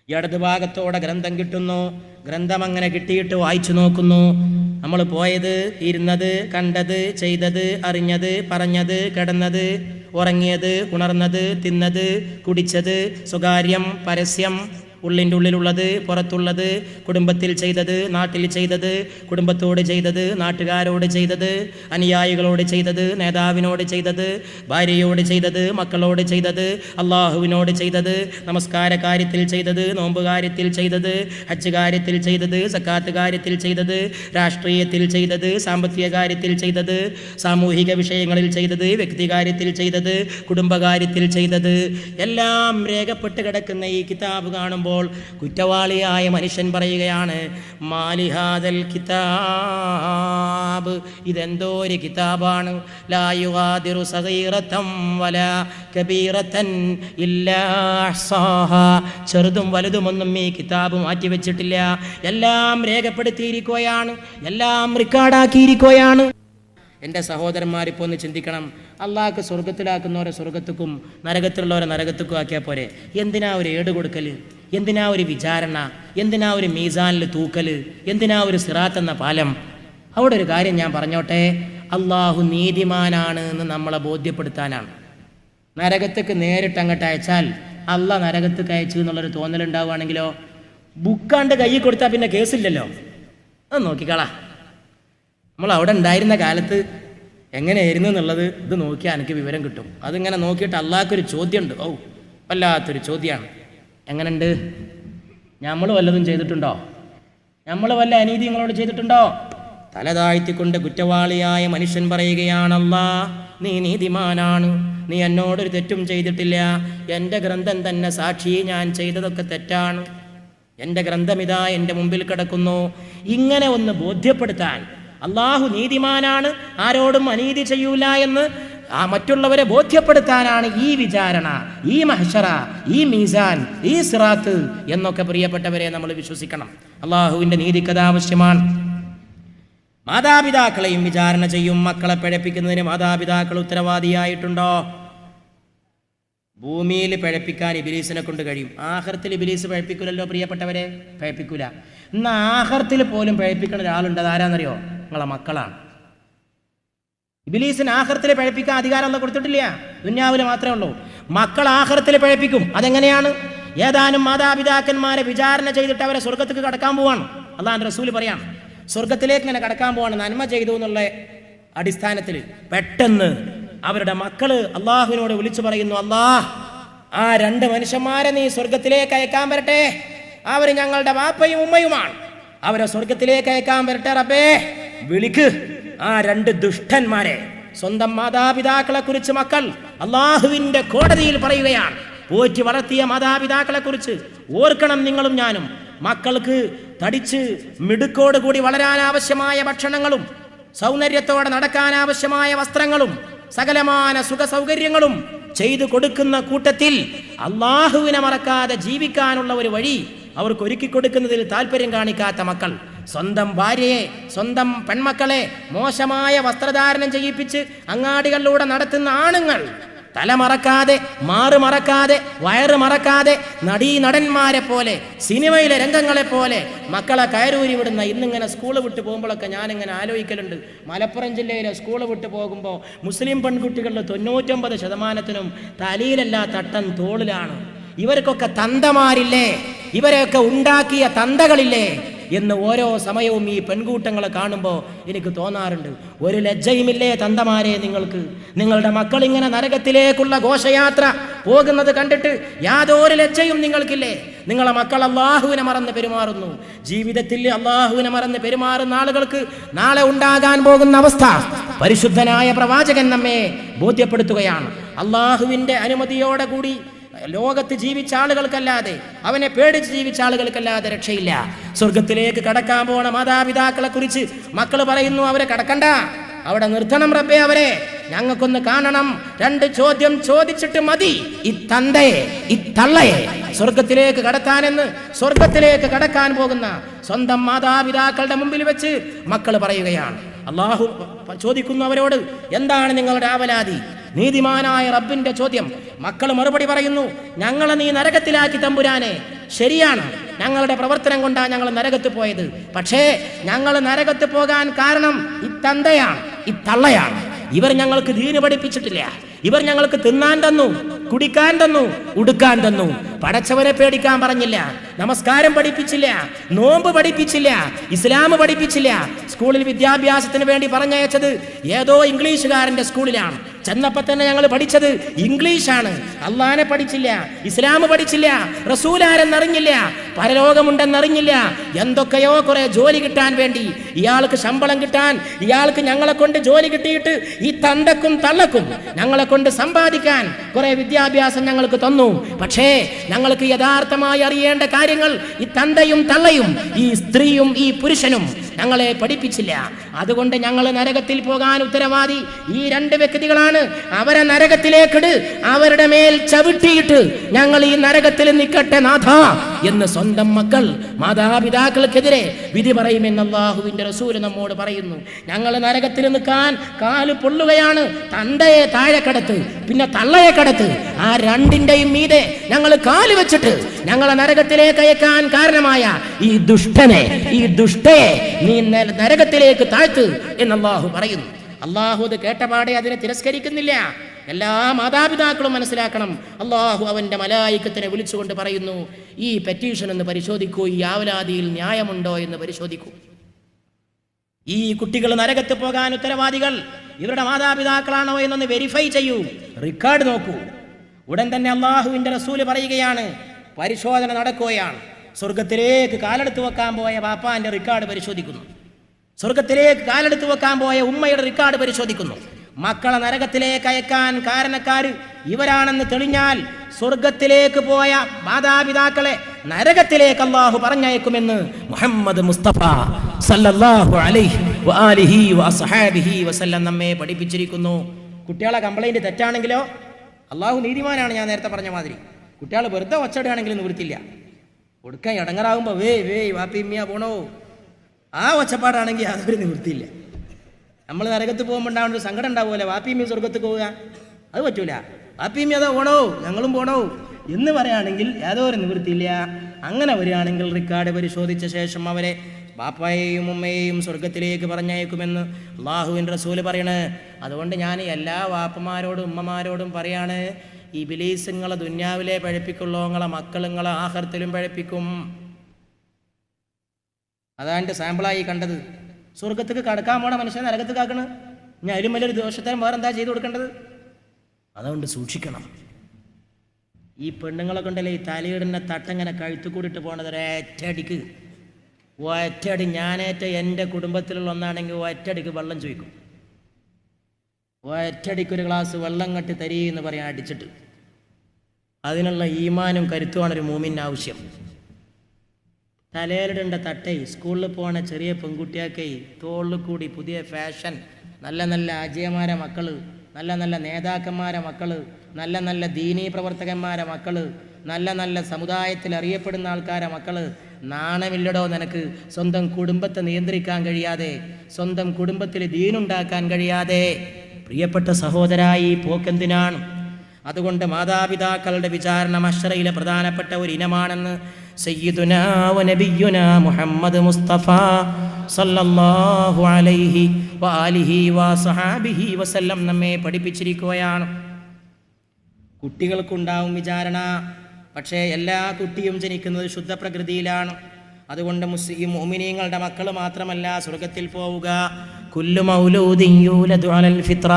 ഇടത് ഭാഗത്തോടെ ഗ്രന്ഥം കിട്ടുന്നു, ഗ്രന്ഥം അങ്ങനെ കിട്ടിയിട്ട് വായിച്ചു നോക്കുന്നു. നമ്മൾ പോയത്, ഇരുന്നത്, കണ്ടത്, ചെയ്തത്, അറിഞ്ഞത്, പറഞ്ഞത്, കിടന്നത്, ഉറങ്ങിയത്, ഉണർന്നത്, തിന്നത്, കുടിച്ചത്, സ്വകാര്യം, പരസ്യം, ഉള്ളിൻ്റെ ഉള്ളിലുള്ളത്, പുറത്തുള്ളത്, കുടുംബത്തിൽ ചെയ്തത്, നാട്ടിൽ ചെയ്തത്, കുടുംബത്തോട് ചെയ്തത്, നാട്ടുകാരോട് ചെയ്തത്, അനുയായികളോട് ചെയ്തത്, നേതാവിനോട് ചെയ്തത്, ഭാര്യയോട് ചെയ്തത്, മക്കളോട് ചെയ്തത്, അള്ളാഹുവിനോട് ചെയ്തത്, നമസ്കാര കാര്യത്തിൽ ചെയ്തത്, നോമ്പ് കാര്യത്തിൽ ചെയ്തത്, ഹജ്ജ് കാര്യത്തിൽ ചെയ്തത്, സക്കാത്ത് കാര്യത്തിൽ ചെയ്തത്, രാഷ്ട്രീയത്തിൽ ചെയ്തത്, സാമ്പത്തിക കാര്യത്തിൽ ചെയ്തത്, സാമൂഹിക വിഷയങ്ങളിൽ ചെയ്തത്, വ്യക്തികാര്യത്തിൽ ചെയ്തത്, കുടുംബകാര്യത്തിൽ ചെയ്തത്, എല്ലാം രേഖപ്പെട്ട് കിടക്കുന്ന ഈ കിതാബ് കാണുമ്പോൾ കുറ്റവാളിയായ മനുഷ്യൻ പറയുകയാണ്, മാലിഹാദൽ കിതാബ്, ഇതെന്തോ ഒരു കിതാബാണ്. ലാ യുഗാദിറു സഗീറതൻ വലാ കബീറതൻ ഇല്ലാ അഹ്സാഹാ, ചെറുതും വലുതുമൊന്നും ഈ കിതാബ് മാറ്റിവെച്ചിട്ടില്ല. എല്ലാം രേഖപ്പെടുത്തിയിരിക്കുകയാണ്, എല്ലാം റെക്കോർഡാക്കിയിരിക്കുകയാണ്. എൻ്റെ സഹോദരന്മാരിപ്പോൾ ഒന്ന് ചിന്തിക്കണം. അള്ളാഹ്ക്ക് സ്വർഗത്തിലാക്കുന്നവരെ സ്വർഗത്തുക്കും നരകത്തിലുള്ളവരെ നരകത്തുക്കും ആക്കിയാൽ പോരെ? എന്തിനാ ഒരു ഏട് കൊടുക്കൽ? എന്തിനാ ഒരു വിചാരണ? എന്തിനാ ഒരു മീസാനിൽ തൂക്കൽ? എന്തിനാ ഒരു സിറാത്ത് എന്ന പാലം? അവിടെ ഒരു കാര്യം ഞാൻ പറഞ്ഞോട്ടെ, അള്ളാഹു നീതിമാനാണ് എന്ന് നമ്മളെ ബോധ്യപ്പെടുത്താനാണ്. നരകത്തേക്ക് നേരിട്ട് അങ്ങോട്ട് അയച്ചാൽ അള്ളാഹ് നരകത്തേക്ക് അയച്ചു എന്നുള്ളൊരു തോന്നലുണ്ടാവുകയാണെങ്കിലോ, ബുക്കാണ്ട് കയ്യിൽ കൊടുത്താൽ പിന്നെ കേസില്ലല്ലോ. അത് നോക്കിക്കളാ. നമ്മൾ അവിടെ ഉണ്ടായിരുന്ന കാലത്ത് എങ്ങനെയായിരുന്നു എന്നുള്ളത് ഇത് നോക്കിയാൽ എനിക്ക് വിവരം കിട്ടും. അതിങ്ങനെ നോക്കിയിട്ട് അള്ളാഹ്ക്കൊരു ചോദ്യമുണ്ട്. വല്ലാത്തൊരു ചോദ്യമാണ്. എങ്ങനെയുണ്ട്? നമ്മൾ വല്ലതും ചെയ്തിട്ടുണ്ടോ? നമ്മൾ വല്ല അനീതി നിങ്ങളോട് ചെയ്തിട്ടുണ്ടോ? തല താഴ്ത്തിക്കൊണ്ട് കുറ്റവാളിയായ മനുഷ്യൻ പറയുകയാണ്, അല്ലാ നീ നീതിമാനാണ്, നീ എന്നോടൊരു തെറ്റും ചെയ്തിട്ടില്ല, എൻ്റെ ഗ്രന്ഥം തന്നെ സാക്ഷി, ഞാൻ ചെയ്തതൊക്കെ തെറ്റാണ്, എൻ്റെ ഗ്രന്ഥമിതാ എൻ്റെ മുമ്പിൽ കിടക്കുന്നു. ഇങ്ങനെ ഒന്ന് ബോധ്യപ്പെടുത്താൻ, അള്ളാഹു നീതിമാനാണ്, ആരോടും അനീതി ചെയ്യൂല എന്ന് മറ്റുള്ളവരെ ബോധ്യപ്പെടുത്താനാണ് ഈ വിചാരണ, ഈ മഹ്ശറ, ഈ മീസാൻ, ഈ സിറാത്ത് എന്നൊക്കെ പ്രിയപ്പെട്ടവരെ നമ്മൾ വിശ്വസിക്കണം. അള്ളാഹുവിൻ്റെ നീതിക്കത് ആവശ്യമാണ്. മാതാപിതാക്കളെയും വിചാരണ ചെയ്യും. മക്കളെ പിഴപ്പിക്കുന്നതിന് മാതാപിതാക്കൾ ഉത്തരവാദിയായിട്ടുണ്ടോ? ഭൂമിയിൽ പിഴപ്പിക്കാൻ ഇബ്ലീസിനെ കൊണ്ട് കഴിയും. ആഖിറത്തിൽ ഇബ്ലീസ് പിഴപ്പിക്കൂലല്ലോ പ്രിയപ്പെട്ടവരെ, പിഴപ്പിക്കൂല. എന്നാൽ ആഖിറത്തിൽ പോലും പിഴപ്പിക്കുന്ന ഒരാളുണ്ട്. അതാരാന്നറിയോ? നിങ്ങളെ മക്കളാണ്. ഇബ്ലീസിന് ആഖിറത്തിൽ പിഴപ്പിക്കാൻ അധികാരം ഒന്നും കൊടുത്തിട്ടില്ല, ദുന്യാവിൽ മാത്രമേ ഉള്ളൂ. മക്കൾ ആഖിറത്തിൽ പിഴപ്പിക്കും. അതെങ്ങനെയാണ്? ഏതാനും മാതാപിതാക്കന്മാരെ വിചാരണ ചെയ്തിട്ട് അവരെ സ്വർഗത്തേക്ക് കടക്കാൻ പോവാണ്. അല്ലാഹുവിന്റെ റസൂൽ പറയാണ്, സ്വർഗത്തിലേക്ക് ഇങ്ങനെ കടക്കാൻ പോവാണ് നന്മ ചെയ്തു എന്നുള്ള അടിസ്ഥാനത്തിൽ. പെട്ടെന്ന് അവരുടെ മക്കള് അള്ളാഹുവിനോട് വിളിച്ചു പറയുന്നു, അല്ലാഹ്, ആ രണ്ട് മനുഷ്യന്മാരെ നീ സ്വർഗത്തിലേക്ക് അയക്കാൻ വരട്ടെ, അവർ ഞങ്ങളുടെ വാപ്പയും ഉമ്മയുമാണ്, അവരെ സ്വർഗത്തിലേക്ക് അയക്കാൻ വരട്ടെ റബ്ബേ, വിളിക്ക് ആ രണ്ട് ദുഷ്ടന്മാരെ. സ്വന്തം മാതാപിതാക്കളെ കുറിച്ച് മക്കൾ അള്ളാഹുവിന്റെ കോടതിയിൽ പറയുകയാണ്. പോറ്റി വളർത്തിയ മാതാപിതാക്കളെ കുറിച്ച് ഓർക്കണം നിങ്ങളും ഞാനും. മക്കൾക്ക് തടിച്ച് മിടുക്കോടുകൂടി വളരാൻ ആവശ്യമായ ഭക്ഷണങ്ങളും സൗന്ദര്യത്തോടെ നടക്കാൻ ആവശ്യമായ വസ്ത്രങ്ങളും സകലമാന സുഖ സൗകര്യങ്ങളും ചെയ്തു കൊടുക്കുന്ന കൂട്ടത്തിൽ അള്ളാഹുവിനെ മറക്കാതെ ജീവിക്കാനുള്ള ഒരു വഴി അവർക്ക് ഒരുക്കി കൊടുക്കുന്നതിൽ താല്പര്യം കാണിക്കാത്ത മക്കൾ, സ്വന്തം ഭാര്യയെ, സ്വന്തം പെൺമക്കളെ മോശമായ വസ്ത്രധാരണം ചെയ്യിപ്പിച്ച് അങ്ങാടികളിലൂടെ നടത്തുന്ന ആണുങ്ങൾ, തല മറക്കാതെ, മാറ് മറക്കാതെ, വയറ് മറക്കാതെ, നടീനടന്മാരെ പോലെ, സിനിമയിലെ രംഗങ്ങളെ പോലെ മക്കളെ കയറൂരി വിടുന്ന ഇന്നിങ്ങനെ സ്കൂൾ വിട്ട് പോകുമ്പോഴൊക്കെ ഞാനിങ്ങനെ ആലോചിക്കലുണ്ട്. മലപ്പുറം ജില്ലയിലെ സ്കൂൾ വിട്ട് പോകുമ്പോൾ മുസ്ലിം പെൺകുട്ടികളുടെ 99% തലയിലല്ല തട്ടൻ തോളിലാണ്. ഇവർക്കൊക്കെ തന്തമാരില്ലേ, ഇവരെയൊക്കെ ഉണ്ടാക്കിയ തന്തകളില്ലേ എന്ന് ഓരോ സമയവും ഈ പെൺകൂട്ടങ്ങളെ കാണുമ്പോൾ എനിക്ക് തോന്നാറുണ്ട്. ഒരു ലജ്ജയുമില്ലേ തന്തമാരെ നിങ്ങൾക്ക്? നിങ്ങളുടെ മക്കൾ ഇങ്ങനെ നരകത്തിലേക്കുള്ള ഘോഷയാത്ര പോകുന്നത് കണ്ടിട്ട് യാതൊരു ലജ്ജയും നിങ്ങൾക്കില്ലേ? നിങ്ങളെ മക്കൾ അള്ളാഹുവിനെ മറന്ന് പെരുമാറുന്നു. ജീവിതത്തിൽ അള്ളാഹുവിനെ മറന്ന് പെരുമാറുന്ന ആളുകൾക്ക് നാളെ ഉണ്ടാകാൻ പോകുന്ന അവസ്ഥ പരിശുദ്ധനായ പ്രവാചകൻ നമ്മെ ബോധ്യപ്പെടുത്തുകയാണ്. അള്ളാഹുവിൻ്റെ അനുമതിയോടെ കൂടി ലോകത്ത് ജീവിച്ച ആളുകൾക്കല്ലാതെ, അവനെ പേടിച്ച് ജീവിച്ച ആളുകൾക്കല്ലാതെ രക്ഷയില്ല. സ്വർഗത്തിലേക്ക് കടക്കാൻ പോണ മാതാപിതാക്കളെ കുറിച്ച് മക്കൾ പറയുന്നു, അവരെ കടക്കണ്ട, അവിടെ നിർത്തണം റബ്ബേ, അവരെ ഞങ്ങൾക്കൊന്ന് കാണണം. 2 ചോദ്യം ചോദിച്ചിട്ട് മതി ഈ തന്തയെ, ഈ തള്ളയെ സ്വർഗത്തിലേക്ക് കടത്താനെന്ന് സ്വർഗത്തിലേക്ക് കടക്കാൻ പോകുന്ന സ്വന്തം മാതാപിതാക്കളുടെ മുമ്പിൽ വെച്ച് മക്കൾ പറയുകയാണ്. അള്ളാഹു ചോദിക്കുന്നു അവരോട്, എന്താണ് നിങ്ങളുടെ ആവലാതി? നീതിമാനായ റബ്ബിന്റെ ചോദ്യം. മക്കൾ മറുപടി പറയുന്നു, ഞങ്ങളെ നീ നരകത്തിലാക്കി തമ്പുരാനെ. ശരിയാണ്, ഞങ്ങളുടെ പ്രവർത്തനം കൊണ്ടാണ് ഞങ്ങൾ നരകത്ത് പോയത്. പക്ഷേ ഞങ്ങൾ നരകത്ത് പോകാൻ കാരണം ഈ തന്തയാണ്, ഈ തള്ളയാണ്. ഇവർ ഞങ്ങൾക്ക് ദീന് പഠിപ്പിച്ചിട്ടില്ല. ഇവർ ഞങ്ങൾക്ക് തിന്നാൻ തന്നു, കുടിക്കാൻ തന്നു, ഉടുക്കാൻ തന്നു. പടച്ചവനെ പേടിക്കാൻ പറഞ്ഞില്ല, നമസ്കാരം പഠിപ്പിച്ചില്ല, നോമ്പ് പഠിപ്പിച്ചില്ല, ഇസ്ലാം പഠിപ്പിച്ചില്ല. സ്കൂളിൽ വിദ്യാഭ്യാസത്തിന് വേണ്ടി പറഞ്ഞയച്ചത് ഏതോ ഇംഗ്ലീഷുകാരൻ്റെ സ്കൂളിലാണ്. ചെന്നപ്പോൾ തന്നെ ഞങ്ങൾ പഠിച്ചത് ഇംഗ്ലീഷാണ്. അള്ളാനെ പഠിച്ചില്ല, ഇസ്ലാം പഠിച്ചില്ല, റസൂലാരെന്നറിഞ്ഞില്ല, പരലോകമുണ്ടെന്നറിഞ്ഞില്ല. എന്തൊക്കെയോ കുറെ ജോലി കിട്ടാൻ വേണ്ടി, ഇയാൾക്ക് ശമ്പളം കിട്ടാൻ, ഇയാൾക്ക് ഞങ്ങളെ കൊണ്ട് ജോലി കിട്ടിയിട്ട് ഈ തന്തക്കും തള്ളക്കും ഞങ്ങളെ കൊണ്ട് സമ്പാദിക്കാൻ കുറെ വിദ്യാഭ്യാസം ഞങ്ങൾക്ക് തന്നു. പക്ഷേ ഞങ്ങൾക്ക് യഥാർത്ഥമായി അറിയേണ്ട കാര്യങ്ങൾ ഈ തന്തയും തള്ളയും, ഈ സ്ത്രീയും ഈ പുരുഷനും ഞങ്ങളെ പഠിപ്പിച്ചില്ല. അതുകൊണ്ട് ഞങ്ങൾ നരകത്തിൽ പോകാൻ ഉത്തരവാദി ഈ 2 വ്യക്തികളാണ്. അവരെ നരകത്തിലേക്കിട്, അവരുടെ മേൽ ചവിട്ടിയിട്ട് ഞങ്ങൾ ഈ നരകത്തിൽ നിൽക്കട്ടെ നാഥ എന്ന് സ്വന്തം മക്കൾ മാതാപിതാക്കൾക്കെതിരെ വിധി പറയുമെന്ന് അല്ലാഹുവിന്റെ റസൂൽ നമ്മോട് പറയുന്നു. ഞങ്ങൾ നരകത്തിൽ നിൽക്കാൻ കാല് പൊള്ളുകയാണ്. തന്തയെ താഴെ കടത്ത്, പിന്നെ തള്ളയെ കടത്ത്, ആ 2ന്റെയും മീതെ ഞങ്ങൾ കാല് വെച്ചിട്ട് ഞങ്ങളെ നരകത്തിലേക്ക് അയക്കാൻ കാരണമായ ഈ ദുഷ്ടനെ, ഈ ദുഷ്ടയെ നീ നരകത്തിലേക്ക് താഴ്ത്ത് എന്ന് അല്ലാഹു പറയുന്നു. അല്ലാഹു അത് കേട്ടപാടെ അതിനെ തിരസ്കരിക്കുന്നില്ല. എല്ലാ മാതാപിതാക്കളും മനസ്സിലാക്കണം, അല്ലാഹു അവന്റെ മലായികത്തിനെ വിളിച്ചുകൊണ്ട് പറയുന്നു, ഈ പെറ്റീഷൻ ഒന്ന് പരിശോധിക്കൂ, ഈ ആവലാതിയിൽ ന്യായമുണ്ടോ എന്ന് പരിശോധിക്കൂ. ഈ കുട്ടികൾ നരകത്ത് പോകാൻ ഉത്തരവാദികൾ ഇവരുടെ മാതാപിതാക്കളാണോ എന്നൊന്ന് വെരിഫൈ ചെയ്യൂ, റെക്കോർഡ് നോക്കൂ. ഉടൻ തന്നെ അല്ലാഹുവിന്റെ റസൂല് പറയുകയാണ്, പരിശോധന നടക്കുകയാണ്. സ്വർഗത്തിലേക്ക് കാലെടുത്ത് വെക്കാൻ പോയ ബാപ്പാന്റെ റെക്കോർഡ് പരിശോധിക്കുന്നു. സ്വർഗത്തിലേക്ക് കാലെടുത്ത് വെക്കാൻ പോയ ഉമ്മയുടെ റെക്കോർഡ് പരിശോധിക്കുന്നു. മക്കളെ നരകത്തിലേക്ക് അയക്കാൻ കാരണക്കാര് ഇവരാണെന്ന് തെളിഞ്ഞാൽ സ്വർഗത്തിലേക്ക് പോയ മാതാപിതാക്കളെ നരകത്തിലേക്ക് അല്ലാഹു പറഞ്ഞയക്കുമെന്ന് മുഹമ്മദ് മുസ്തഫ സല്ലല്ലാഹു അലൈഹി വആലിഹി വസഹബിഹി വസല്ലം നമ്മെ പഠിപ്പിച്ചിരിക്കുന്നു. കുട്ടികളെ കംപ്ലൈന്റ് തെറ്റാണെങ്കിലോ അല്ലാഹു നീതിമാനാണ്. ഞാൻ നേരത്തെ പറഞ്ഞ മാതിരി കുട്ടികൾ വെറുതെ ഒച്ചടുകയാണെങ്കിലും നിവൃത്തില്ല. കൊടുക്കാൻ ഇടങ്ങറാകുമ്പോൾ വേയ് വാപ്പിമ്മിയ പോണോ, ആ ഒച്ചപ്പാടാണെങ്കിൽ അതൊരു നിവൃത്തിയില്ല. നമ്മൾ നരകത്ത് പോകുമ്പോൾ ഉണ്ടാവുന്ന ഒരു സങ്കടം ഉണ്ടാവുമല്ലോ, വാപ്പിമ്മി സ്വർഗത്ത് പോവുക, അത് പറ്റൂല. വാപ്പിമ്മി അതോ പോണോ, ഞങ്ങളും പോണോ എന്ന് പറയുകയാണെങ്കിൽ യാതൊരു നിവൃത്തിയില്ല. അങ്ങനെ വരികയാണെങ്കിൽ റെക്കോർഡ് പരിശോധിച്ച ശേഷം അവരെ ബാപ്പയെയും ഉമ്മയെയും സ്വർഗത്തിലേക്ക് പറഞ്ഞയക്കുമെന്ന് അല്ലാഹുവിൻ്റെ റസൂല് പറയണ്. അതുകൊണ്ട് ഞാൻ എല്ലാ വാപ്പമാരോടും ഉമ്മമാരോടും പറയാണ്, ഇബ്ലീസ് നിങ്ങളെ ദുന്യാവിലെ പഴപ്പിക്കുള്ളൂ, നിങ്ങളെ മക്കൾ നിങ്ങളെ ആഖിറത്തിലും പഴപ്പിക്കും. അതാൻ്റെ സാമ്പിളായി കണ്ടത്. സ്വർഗത്തേക്ക് കടക്കാൻ പോണ മനുഷ്യൻ നരകത്ത് കാക്കണ്. ഞാൻ അതിലും വലിയൊരു ദോഷത്തരം വേറെ എന്താ ചെയ്തു കൊടുക്കേണ്ടത്? അതുകൊണ്ട് സൂക്ഷിക്കണം. ഈ പെണ്ണുങ്ങളെ കൊണ്ടല്ലേ ഈ തലയിടുന്ന തട്ടങ്ങനെ കഴുത്തു കൂടിയിട്ട് പോണത് ഒരൊറ്റടിക്ക്. ഒറ്റടി ഞാനേറ്റ എൻ്റെ കുടുംബത്തിലുള്ള ഒന്നാണെങ്കിൽ ഒറ്റടിക്ക് വെള്ളം ചോദിക്കും. ഒറ്റടിക്ക് ഒരു ഗ്ലാസ് വെള്ളം കെട്ടി തരീന്ന് പറയാൻ അടിച്ചിട്ട്. അതിനുള്ള ഈമാനും കരുത്തുമാണ് ഒരു മൂമിന് ആവശ്യം. തലയിലിടേണ്ട തട്ടേ, സ്കൂളിൽ പോണ ചെറിയ പെൺകുട്ടിയൊക്കെ തോളിൽ കൂടി പുതിയ ഫാഷൻ, നല്ല നല്ല അജയമാരെ മക്കൾ, നല്ല നല്ല നേതാക്കന്മാരെ മക്കൾ, നല്ല നല്ല ദീനീ പ്രവർത്തകന്മാരെ മക്കൾ, നല്ല നല്ല സമുദായത്തിൽ അറിയപ്പെടുന്ന ആൾക്കാരെ മക്കൾ. നാണമില്ലടോ നിനക്ക്? സ്വന്തം കുടുംബത്തെ നിയന്ത്രിക്കാൻ കഴിയാതെ, സ്വന്തം കുടുംബത്തിൽ ദീനുണ്ടാക്കാൻ കഴിയാതെ. പ്രിയപ്പെട്ട സഹോദരായി പോക്കെന്തിനാണ്? അതുകൊണ്ട് മാതാപിതാക്കളുടെ വിചാരണ മഹ്ശറയിലെ പ്രധാനപ്പെട്ട ഒരു ഇനമാണെന്ന് സയ്യിദുനാ വ നബിയുനാ മുഹമ്മദ് മുസ്തഫ സല്ലല്ലാഹു അലൈഹി വആലിഹി വസഹബിഹി വസല്ലം നമ്മെ പഠിപ്പിച്ചിരിക്കുകയാണ്. കുട്ടികൾക്കുണ്ടാവും വിചാരണ. പക്ഷേ എല്ലാ കുട്ടിയും ജനിക്കുന്നത് ശുദ്ധ പ്രകൃതിയിലാണ്. അതുകൊണ്ട് മുസ്ലിം മുഅ്മിനീങ്ങളുടെ മക്കൾ മാത്രമല്ല സ്വർഗത്തിൽ പോവുക. കുല്ലു മൗലൂദിൻ യൂലദു അലൽ ഫിത്ര,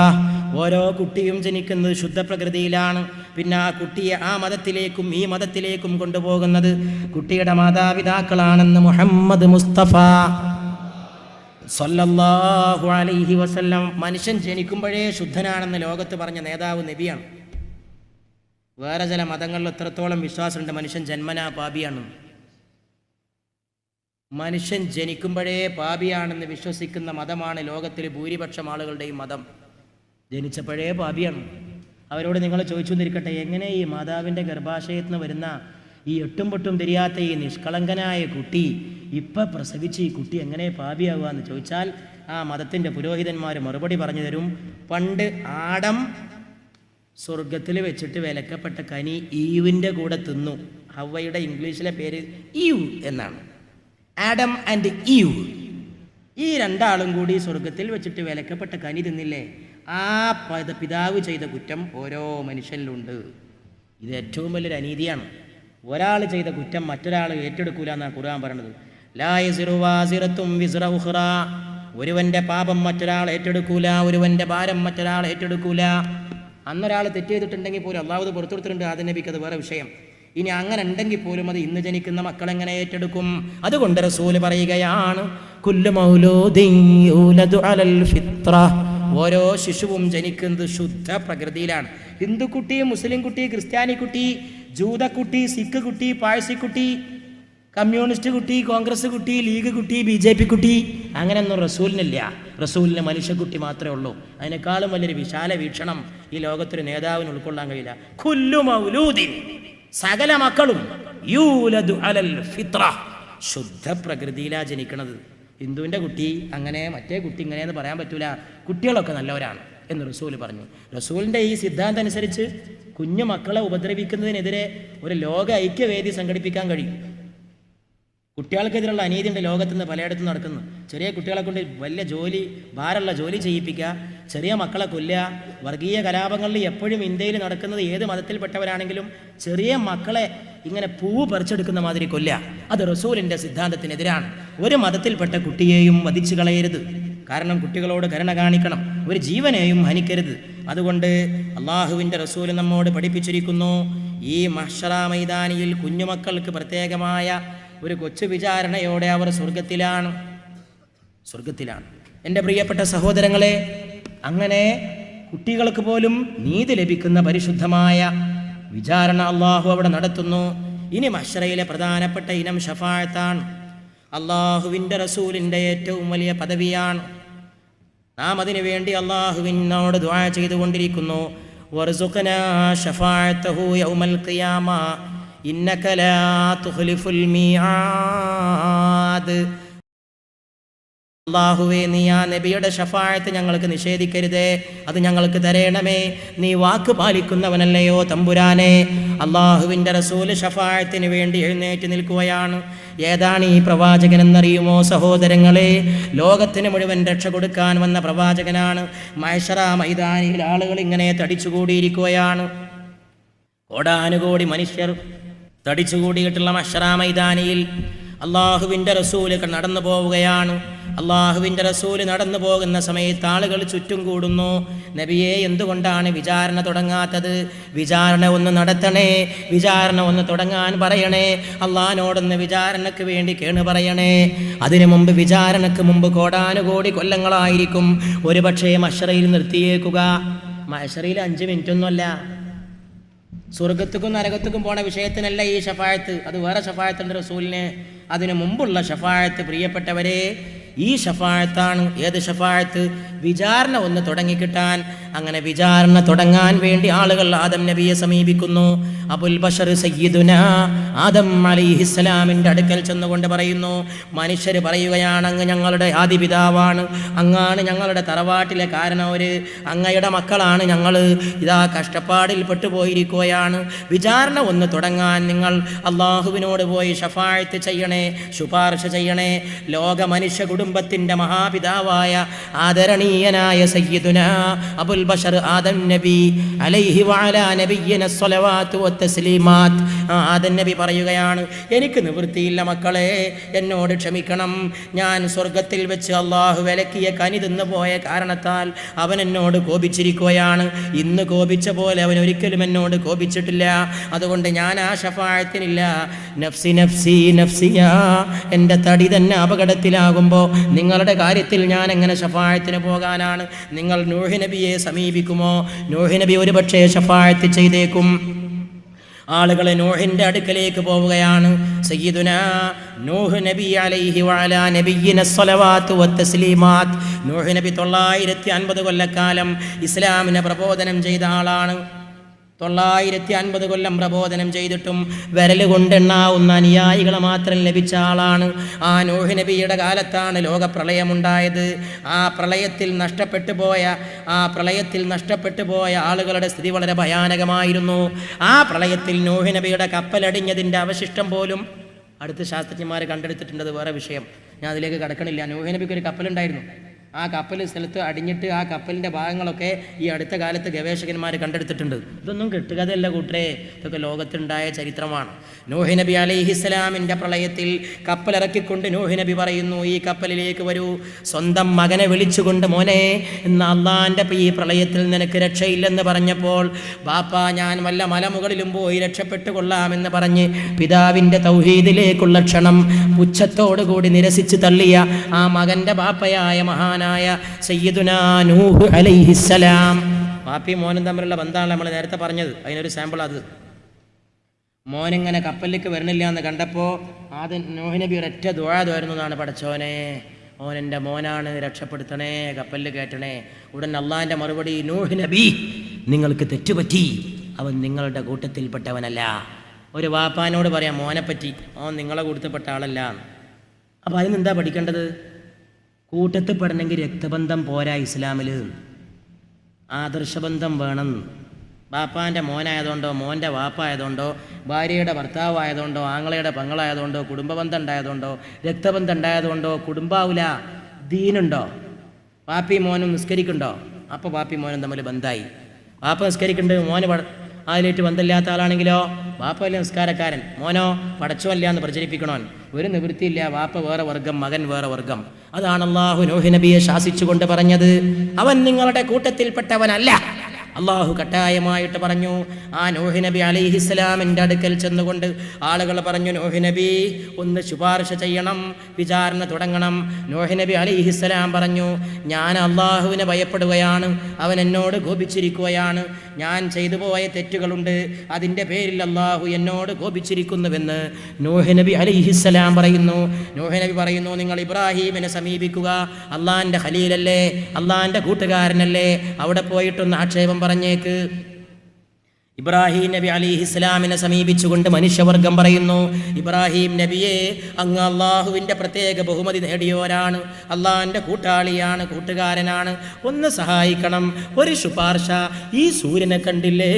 ഓരോ കുട്ടിയും ജനിക്കുന്നത് ശുദ്ധ പ്രകൃതിയിലാണ്. പിന്നെ ആ കുട്ടിയെ ആ മതത്തിലേക്കും ഈ മതത്തിലേക്കും കൊണ്ടുപോകുന്നത് കുട്ടിയുടെ മാതാപിതാക്കളാണെന്ന് മുഹമ്മദ് മുസ്തഫ സല്ലല്ലാഹു അലൈഹി വസല്ലം. മനുഷ്യൻ ജനിക്കുമ്പോഴേ ശുദ്ധനാണെന്ന് ലോകത്ത് പറഞ്ഞ നേതാവ് നബിയാണ്. വേറെ ചില മതങ്ങളിൽ എത്രത്തോളം വിശ്വാസമുണ്ട് മനുഷ്യൻ ജന്മനാ പാപിയാണ്. മനുഷ്യൻ ജനിക്കുമ്പോഴേ പാപിയാണെന്ന് വിശ്വസിക്കുന്ന മതമാണ് ലോകത്തിലെ ഭൂരിപക്ഷം ആളുകളുടെയും മതം. ജനിച്ചപ്പോഴേ പാപിയാണ്. അവരോട് നിങ്ങൾ ചോദിച്ചു നിൽക്കട്ടെ, എങ്ങനെ ഈ മാതാവിൻ്റെ ഗർഭാശയത്തിൽ നിന്ന് വരുന്ന ഈ എട്ടും പൊട്ടും തിരിയാത്ത ഈ നിഷ്കളങ്കനായ കുട്ടി ഇപ്പം പ്രസവിച്ച് ഈ കുട്ടി എങ്ങനെ പാപിയാവുക എന്ന് ചോദിച്ചാൽ ആ മതത്തിൻ്റെ പുരോഹിതന്മാർ മറുപടി പറഞ്ഞു തരും. പണ്ട് ആദം സ്വർഗത്തിൽ വെച്ചിട്ട് വിലക്കപ്പെട്ട കനി ഈവിൻ്റെ കൂടെ തിന്നു. ഹവ്വയുടെ ഇംഗ്ലീഷിലെ പേര് ഈവ് എന്നാണ്. ആഡം ആൻഡ് ഈവ്, ഈ രണ്ടാളും കൂടി സ്വർഗത്തിൽ വെച്ചിട്ട് വിലക്കപ്പെട്ട കനി തിന്നില്ലേ? ആ പിതാവ് ചെയ്ത കുറ്റം ഓരോ മനുഷ്യനിലുണ്ട്. ഇത് ഏറ്റവും വലിയൊരു അനീതിയാണ്. ഒരാൾ ചെയ്ത കുറ്റം മറ്റൊരാൾ ഏറ്റെടുക്കൂല എന്നാണ് ഖുർആൻ പറയുന്നത്. ലാ യസിറു വാസിറത്തും വിസ്റ ഉഖ്റ, ഒരുവൻ്റെ പാപം മറ്റൊരാൾ ഏറ്റെടുക്കൂല, ഒരുവൻ്റെ ഭാരം മറ്റൊരാൾ ഏറ്റെടുക്കൂല. അന്നൊരാൾ തെറ്റ് ചെയ്തിട്ടുണ്ടെങ്കിൽ പോലും അള്ളാഹു പുറത്തു കൊടുത്തിട്ടുണ്ട് ആദം നബിക്ക്, അത് വേറെ വിഷയം. ഇനി അങ്ങനെ ഉണ്ടെങ്കിൽ പോലും അത് ഇന്ന് ജനിക്കുന്ന മക്കളെങ്ങനെ ഏറ്റെടുക്കും? അതുകൊണ്ട് റസൂൽ പറയുകയാണ്, കുല്ലു മൗലൂദിൻ യൂലദു അലൽ ഫിത്ര, ഓരോ ശിശുവും ജനിക്കുന്നത് ശുദ്ധ പ്രകൃതിയിലാണ്. ഹിന്ദു കുട്ടി, മുസ്ലിം കുട്ടി, ക്രിസ്ത്യാനി കുട്ടി, ജൂതക്കുട്ടി, സിഖ് കുട്ടി, പാഴ്സി കുട്ടി, കമ്മ്യൂണിസ്റ്റ് കുട്ടി, കോൺഗ്രസ് കുട്ടി, ലീഗ് കുട്ടി, BJP കുട്ടി, അങ്ങനെയൊന്നും റസൂലിനില്ല. റസൂലിന് മനുഷ്യക്കുട്ടി മാത്രമേ ഉള്ളൂ. അതിനേക്കാളും വലിയൊരു വിശാല വീക്ഷണം ഈ ലോകത്തൊരു നേതാവിന് ഉൾക്കൊള്ളാൻ കഴിയില്ല. കുല്ലു മൗലൂദിൻ, സകല മക്കളും യൂലദു അലൽ ഫിത്ര, ശുദ്ധ പ്രകൃതിയിലാണ് ജനിക്കണത്. ഹിന്ദുവിൻ്റെ കുട്ടി അങ്ങനെ, മറ്റേ കുട്ടി ഇങ്ങനെയെന്ന് പറയാൻ പറ്റൂല. കുട്ടികളൊക്കെ നല്ലവരാണ് എന്ന് റസൂൽ പറഞ്ഞു. റസൂലിൻ്റെ ഈ സിദ്ധാന്തം അനുസരിച്ച് കുഞ്ഞു മക്കളെ ഉപദ്രവിക്കുന്നതിനെതിരെ ഒരു ലോക ഐക്യവേദി സംഘടിപ്പിക്കാൻ കഴിയും. കുട്ടികൾക്കെതിരുള്ള അനീതിൻ്റെ ലോകത്തുനിന്ന് പലയിടത്തും നടക്കുന്നു. ചെറിയ കുട്ടികളെ കൊണ്ട് വലിയ ജോലി, ഭാരമുള്ള ജോലി ചെയ്യിപ്പിക്കുക, ചെറിയ മക്കളെ കൊല്ലുക. വർഗീയ കലാപങ്ങളിൽ എപ്പോഴും ഇന്ത്യയിൽ നടക്കുന്നത് ഏത് മതത്തിൽപ്പെട്ടവരാണെങ്കിലും ചെറിയ മക്കളെ ഇങ്ങനെ പൂവ് പറിച്ചെടുക്കുന്ന മാതിരി കൊല്ലുക. അത് റസൂലിൻ്റെ സിദ്ധാന്തത്തിനെതിരാണ്. ഒരു മതത്തിൽപ്പെട്ട കുട്ടിയെയും വധിച്ചു കളയരുത്. കാരണം കുട്ടികളോട് കരുണ കാണിക്കണം, ഒരു ജീവനെയും ഹനിക്കരുത്. അതുകൊണ്ട് അള്ളാഹുവിൻ്റെ റസൂൽ നമ്മോട് പഠിപ്പിച്ചിരിക്കുന്നു, ഈ മഹ്ശറ മൈതാനിയിൽ കുഞ്ഞുമക്കൾക്ക് പ്രത്യേകമായ ഒരു കൊച്ചു വിചാരണയോടെ അവർ സ്വർഗത്തിലാണ്. എൻ്റെ പ്രിയപ്പെട്ട സഹോദരങ്ങളെ, അങ്ങനെ കുട്ടികൾക്ക് പോലും നീതി ലഭിക്കുന്ന പരിശുദ്ധമായ വിചാരണ അള്ളാഹു അവിടെ നടത്തുന്നു. ഇനി മഹ്ശറയിലെ പ്രധാനപ്പെട്ട ഇനം ശഫാഅത്താണ്. അള്ളാഹുവിൻ്റെ റസൂലിൻ്റെ ഏറ്റവും വലിയ പദവിയാണ്. നാം അതിനു വേണ്ടി അള്ളാഹുവിനോട് ദുആ ചെയ്തുകൊണ്ടിരിക്കുന്നു. വർസുഖ്നാ ശഫാഅത്തഹു യൗമൽ ഖിയാമ ഇന്നക ലാ തുഖ്ലിഫുൽ മീആദ്. അല്ലാഹുവേ, നീ ആ നബിയുടെ ശഫാഅത്ത് ഞങ്ങൾക്ക് നിഷേധിക്കരുതേ, അത് ഞങ്ങൾക്ക് തരേണമേ. നീ വാക്ക് പാലിക്കുന്നവനല്ലയോ തമ്പുരാനെ. അള്ളാഹുവിൻ്റെ റസൂല് ശഫാഅത്തിന് വേണ്ടി എഴുന്നേറ്റ് നിൽക്കുകയാണ്. ഏതാണ് ഈ പ്രവാചകൻ എന്നറിയുമോ സഹോദരങ്ങളെ? ലോകത്തിന് മുഴുവൻ രക്ഷ കൊടുക്കാൻ വന്ന പ്രവാചകനാണ്. മഹ്ശറ മൈതാനിയിൽ ആളുകൾ ഇങ്ങനെ തടിച്ചുകൂടിയിരിക്കുകയാണ്. കോടാനുകോടി മനുഷ്യർ തടിച്ചുകൂടിയിട്ടുള്ള മഹ്ശറ മൈതാനിയിൽ അള്ളാഹുവിൻ്റെ റസൂല് നടന്നു പോവുകയാണ്. അള്ളാഹുവിൻ്റെ റസൂല് നടന്നു പോകുന്ന സമയത്ത് ആളുകൾ ചുറ്റും കൂടുന്നു. നബിയെ, എന്തുകൊണ്ടാണ് വിചാരണ തുടങ്ങാത്തത്? വിചാരണ ഒന്ന് നടത്തണേ, വിചാരണ ഒന്ന് തുടങ്ങാൻ പറയണേ, അള്ളാഹിനോടൊന്ന് വിചാരണയ്ക്ക് വേണ്ടി കേണ് പറയണേ. അതിനു മുമ്പ്, വിചാരണയ്ക്ക് മുമ്പ് കോടാനുകോടി കൊല്ലങ്ങളായിരിക്കും ഒരു പക്ഷേ മഹ്ശറയിൽ നിർത്തിയേക്കുക. മഹ്ശറയിൽ 5 മിനിറ്റൊന്നുമല്ല. സ്വർഗത്തുക്കും നരകത്തുക്കും പോണ വിഷയത്തിനല്ല ഈ ശഫാഅത്ത്, അത് വേറെ ശഫാഅത്തുണ്ട് റസൂലിന്. അതിനു മുമ്പുള്ള ശഫാഅത്ത് പ്രിയപ്പെട്ടവരെ ഈ ശഫാഅത്താണ്. ഏത് ശഫാഅത്ത്? വിചാരണ ഒന്ന് തുടങ്ങിക്കിട്ടാൻ. അങ്ങനെ വിചാരണ തുടങ്ങാൻ വേണ്ടി ആളുകൾ ആദം നബിയെ സമീപിക്കുന്നു. അബുൽ ബഷർ സയ്യിദുനാ ആദം അലൈഹിസ്സലാമിൻ്റെ അടുക്കൽ ചെന്നുകൊണ്ട് പറയുന്നു, മനുഷ്യർ പറയുകയാണ്, അങ്ങ് ഞങ്ങളുടെ ആദിപിതാവാണ്, അങ്ങാണ് ഞങ്ങളുടെ തറവാട്ടിലെ കാരണവര്, അങ്ങയുടെ മക്കളാണ് ഞങ്ങൾ, ഇതാ കഷ്ടപ്പാടിൽ പെട്ടുപോയിരിക്കുകയാണ്. വിചാരണ ഒന്ന് തുടങ്ങാൻ നിങ്ങൾ അള്ളാഹുവിനോട് പോയി ശഫാഅത്ത് ചെയ്യണേ, ശുപാർശ ചെയ്യണേ. ലോക മനുഷ്യ കുടുംബത്തിൻ്റെ മഹാപിതാവായ ആദരണീയനായ സയ്യിദുനാ അബുൽ ബശർ ആദം നബി അലൈഹി വഅലാ നബിയ്യിന സ്വലവാത്തു വത്തസ്ലീമാത്ത്. ആദം നബി പറയുകയാണ്, എനിക്ക് നിവൃത്തിയില്ല മക്കളെ, എന്നോട് ക്ഷമിക്കണം. ഞാൻ സ്വർഗത്തിൽ വെച്ച് അള്ളാഹു വിലക്കിയ കനി തിന്നു പോയ കാരണത്താൽ അവൻ എന്നോട് കോപിച്ചിരിക്കുകയാണ്. ഇന്ന് കോപിച്ച പോലെ അവൻ ഒരിക്കലും എന്നോട് കോപിച്ചിട്ടില്ല. അതുകൊണ്ട് ഞാൻ ആ ശഫാഅത്തിനില്ല. നഫ്സി നഫ്സി നഫ്സിയാ, എൻ്റെ തടി തന്നെ അപകടത്തിലാകുമ്പോൾ നിങ്ങളുടെ കാര്യത്തിൽ ഞാൻ എങ്ങനെ ശഫാഅത്തിന് പോകാനാണ്? നിങ്ങൾ നൂഹ് നബിയെ സമീപിക്കുമോ? നൂഹ് നബി ഒരുപക്ഷേ ശഫാഅത്ത് ചെയ്തേക്കും. ആളുകളെ നൂഹിൻ്റെ അടുക്കലേക്ക് പോവുകയാണ്. സയ്യിദുനാ നൂഹ് നബി അലൈഹി വഅലാ നബിയ്യിന സ്വലവാത്തു വത്തസ്ലീമാത്ത്. നൂഹ് നബി 950 കൊല്ലക്കാലം ഇസ്ലാമിനെ പ്രബോധനം ചെയ്ത ആളാണ്. 950 കൊല്ലം പ്രബോധനം ചെയ്തിട്ടും വിരൽ കൊണ്ടെണ്ണാവുന്ന അനുയായികളെ മാത്രം ലഭിച്ച ആളാണ്. ആ നൂഹ് നബിയുടെ കാലത്താണ് ലോകപ്രളയമുണ്ടായത്. ആ പ്രളയത്തിൽ നഷ്ടപ്പെട്ടു പോയ ആളുകളുടെ സ്ഥിതി വളരെ ഭയാനകമായിരുന്നു. ആ പ്രളയത്തിൽ നൂഹ് നബിയുടെ കപ്പലടിഞ്ഞതിൻ്റെ അവശിഷ്ടം പോലും അടുത്ത ശാസ്ത്രജ്ഞന്മാർ കണ്ടെടുത്തിട്ടുണ്ട്. അത് വേറെ വിഷയം, ഞാൻ അതിലേക്ക് കടക്കണില്ല. നൂഹ് നബിക്ക് ഒരു കപ്പലുണ്ടായിരുന്നു. ആ കപ്പൽ സ്ഥലത്ത് അടിഞ്ഞിട്ട് ആ കപ്പലിൻ്റെ ഭാഗങ്ങളൊക്കെ ഈ അടുത്ത കാലത്ത് ഗവേഷകന്മാർ കണ്ടെടുത്തിട്ടുണ്ട്. ഇതൊന്നും കെട്ടുകഥയല്ല കൂട്ടരെ, ഇതൊക്കെ ലോകത്തുണ്ടായ ചരിത്രമാണ്. നൂഹ് നബി അലൈഹിസ്സലാമിൻ്റെ പ്രളയത്തിൽ കപ്പലിറക്കിക്കൊണ്ട് നൂഹ് നബി പറയുന്നു, ഈ കപ്പലിലേക്ക് വരൂ. സ്വന്തം മകനെ വിളിച്ചുകൊണ്ട്, മോനെ, ഇന്ന് അള്ളാൻ്റെ ഈ പ്രളയത്തിൽ നിനക്ക് രക്ഷയില്ലെന്ന് പറഞ്ഞപ്പോൾ, ബാപ്പാ ഞാൻ വല്ല മലമുകളിലും പോയി രക്ഷപ്പെട്ടു കൊള്ളാമെന്ന് പറഞ്ഞ് പിതാവിൻ്റെ തൗഹീദിലേക്കുള്ള ക്ഷണം പുച്ഛത്തോടുകൂടി നിരസിച്ച് തള്ളിയ ആ മകൻ്റെ ബാപ്പയായ മഹാനായ സയ്യിദുനാ നൂഹ് അലൈഹിസ്സലാം. ബാപ്പയും മോനും തമ്മിലുള്ള ബന്ധമാണ് നമ്മൾ നേരത്തെ പറഞ്ഞത്, അതിനൊരു സാമ്പിൾ അത്. മോനിങ്ങനെ കപ്പലിലേക്ക് വരണില്ല എന്ന് കണ്ടപ്പോൾ ആദ്യം നൂഹ് നബി ഒരൊറ്റ ദുആ എന്നാണ്, പടച്ചോനെ ഓൻ എൻ്റെ മോനാണ്, രക്ഷപ്പെടുത്തണേ, കപ്പലിൽ കയറ്റണേ. ഉടൻ അള്ളാഹിൻ്റെ മറുപടി, നൂഹ് നബി നിങ്ങൾക്ക് തെറ്റുപറ്റി, അവൻ നിങ്ങളുടെ കൂട്ടത്തിൽപ്പെട്ടവനല്ല. ഒരു വാപ്പാനോട് പറയാം മോനെപ്പറ്റി, ഓൻ നിങ്ങളെ കൂട്ടത്തിൽപ്പെട്ട ആളല്ല. അപ്പോൾ അതിനെന്താ പഠിക്കേണ്ടത്? കൂട്ടത്തിൽ പെടണമെങ്കിൽ രക്തബന്ധം പോരാ ഇസ്ലാമിൽ, ആദർശബന്ധം വേണം. ബാപ്പാൻ്റെ മോനായതുകൊണ്ടോ മോൻ്റെ വാപ്പായതുകൊണ്ടോ ഭാര്യയുടെ ഭർത്താവായതുകൊണ്ടോ ആങ്ങളയുടെ പെങ്ങളായതുകൊണ്ടോ കുടുംബബന്ധം ഉണ്ടായതുകൊണ്ടോ രക്തബന്ധം ഉണ്ടായതുകൊണ്ടോ കുടുംബാവില്ല. ദീനുണ്ടോ? വാപ്പിയും മോനും നിസ്കരിക്കുന്നുണ്ടോ? അപ്പോൾ വാപ്പിയും മോനും തമ്മിൽ ബന്ധമായി. വാപ്പ നിസ്കരിക്കുന്നുണ്ട്, മോന് അതിലേറ്റ് ബന്ധമില്ലാത്ത ആളാണെങ്കിലോ വാപ്പ അല്ല നിസ്കാരക്കാരൻ, മോനോ പടച്ചോല്ല എന്ന് പ്രചരിപ്പിക്കണോൻ. ഒരു നിവൃത്തിയില്ല, വാപ്പ വേറെ വർഗം, മകൻ വേറെ വർഗം. അതാണ് അള്ളാഹു നൂഹ് നബിയെ ശാസിച്ചുകൊണ്ട് പറഞ്ഞത്, അവൻ നിങ്ങളുടെ കൂട്ടത്തിൽപ്പെട്ടവനല്ല. അള്ളാഹു കട്ടായമായിട്ട് പറഞ്ഞു. ആ നൂഹ് നബി അലൈഹിസ്സലാമിൻ്റെ അടുക്കൽ ചെന്നുകൊണ്ട് ആളുകൾ പറഞ്ഞു, നൂഹ് നബി ഒന്ന് ശുപാർശ ചെയ്യണം, വിചാരണ തുടങ്ങണം. നൂഹ് നബി അലൈഹിസ്സലാം പറഞ്ഞു, ഞാൻ അള്ളാഹുവിനെ ഭയപ്പെടുകയാണ്, അവൻ എന്നോട് കോപിച്ചിരിക്കുകയാണ്. ഞാൻ ചെയ്തു പോയ തെറ്റുകളുണ്ട്, അതിൻ്റെ പേരിൽ അള്ളാഹു എന്നോട് കോപിച്ചിരിക്കുന്നുവെന്ന് നൂഹ് നബി അലൈഹിസ്സലാം പറയുന്നു. നൂഹ് നബി പറയുന്നു, നിങ്ങൾ ഇബ്രാഹീമിനെ സമീപിക്കുക, അള്ളാഹിൻ്റെ ഖലീലല്ലേ, അള്ളാഹിൻ്റെ കൂട്ടുകാരനല്ലേ, അവിടെ പോയിട്ടൊന്ന് ആക്ഷേപം പറഞ്ഞേക്ക്. ഇബ്രാഹിം നബി അലിഹിസ്ലാമിനെ സമീപിച്ചുകൊണ്ട് മനുഷ്യവർഗം പറയുന്നു, ഇബ്രാഹിം നബിയെ, അങ്ങ് അള്ളാഹുവിൻ്റെ പ്രത്യേക ബഹുമതി നേടിയവരാണ്, അള്ളാഹിൻ്റെ കൂട്ടാളിയാണ്, കൂട്ടുകാരനാണ്, ഒന്ന് സഹായിക്കണം, ഒരു ശുപാർശ. ഈ സൂര്യനെ കണ്ടില്ലേ,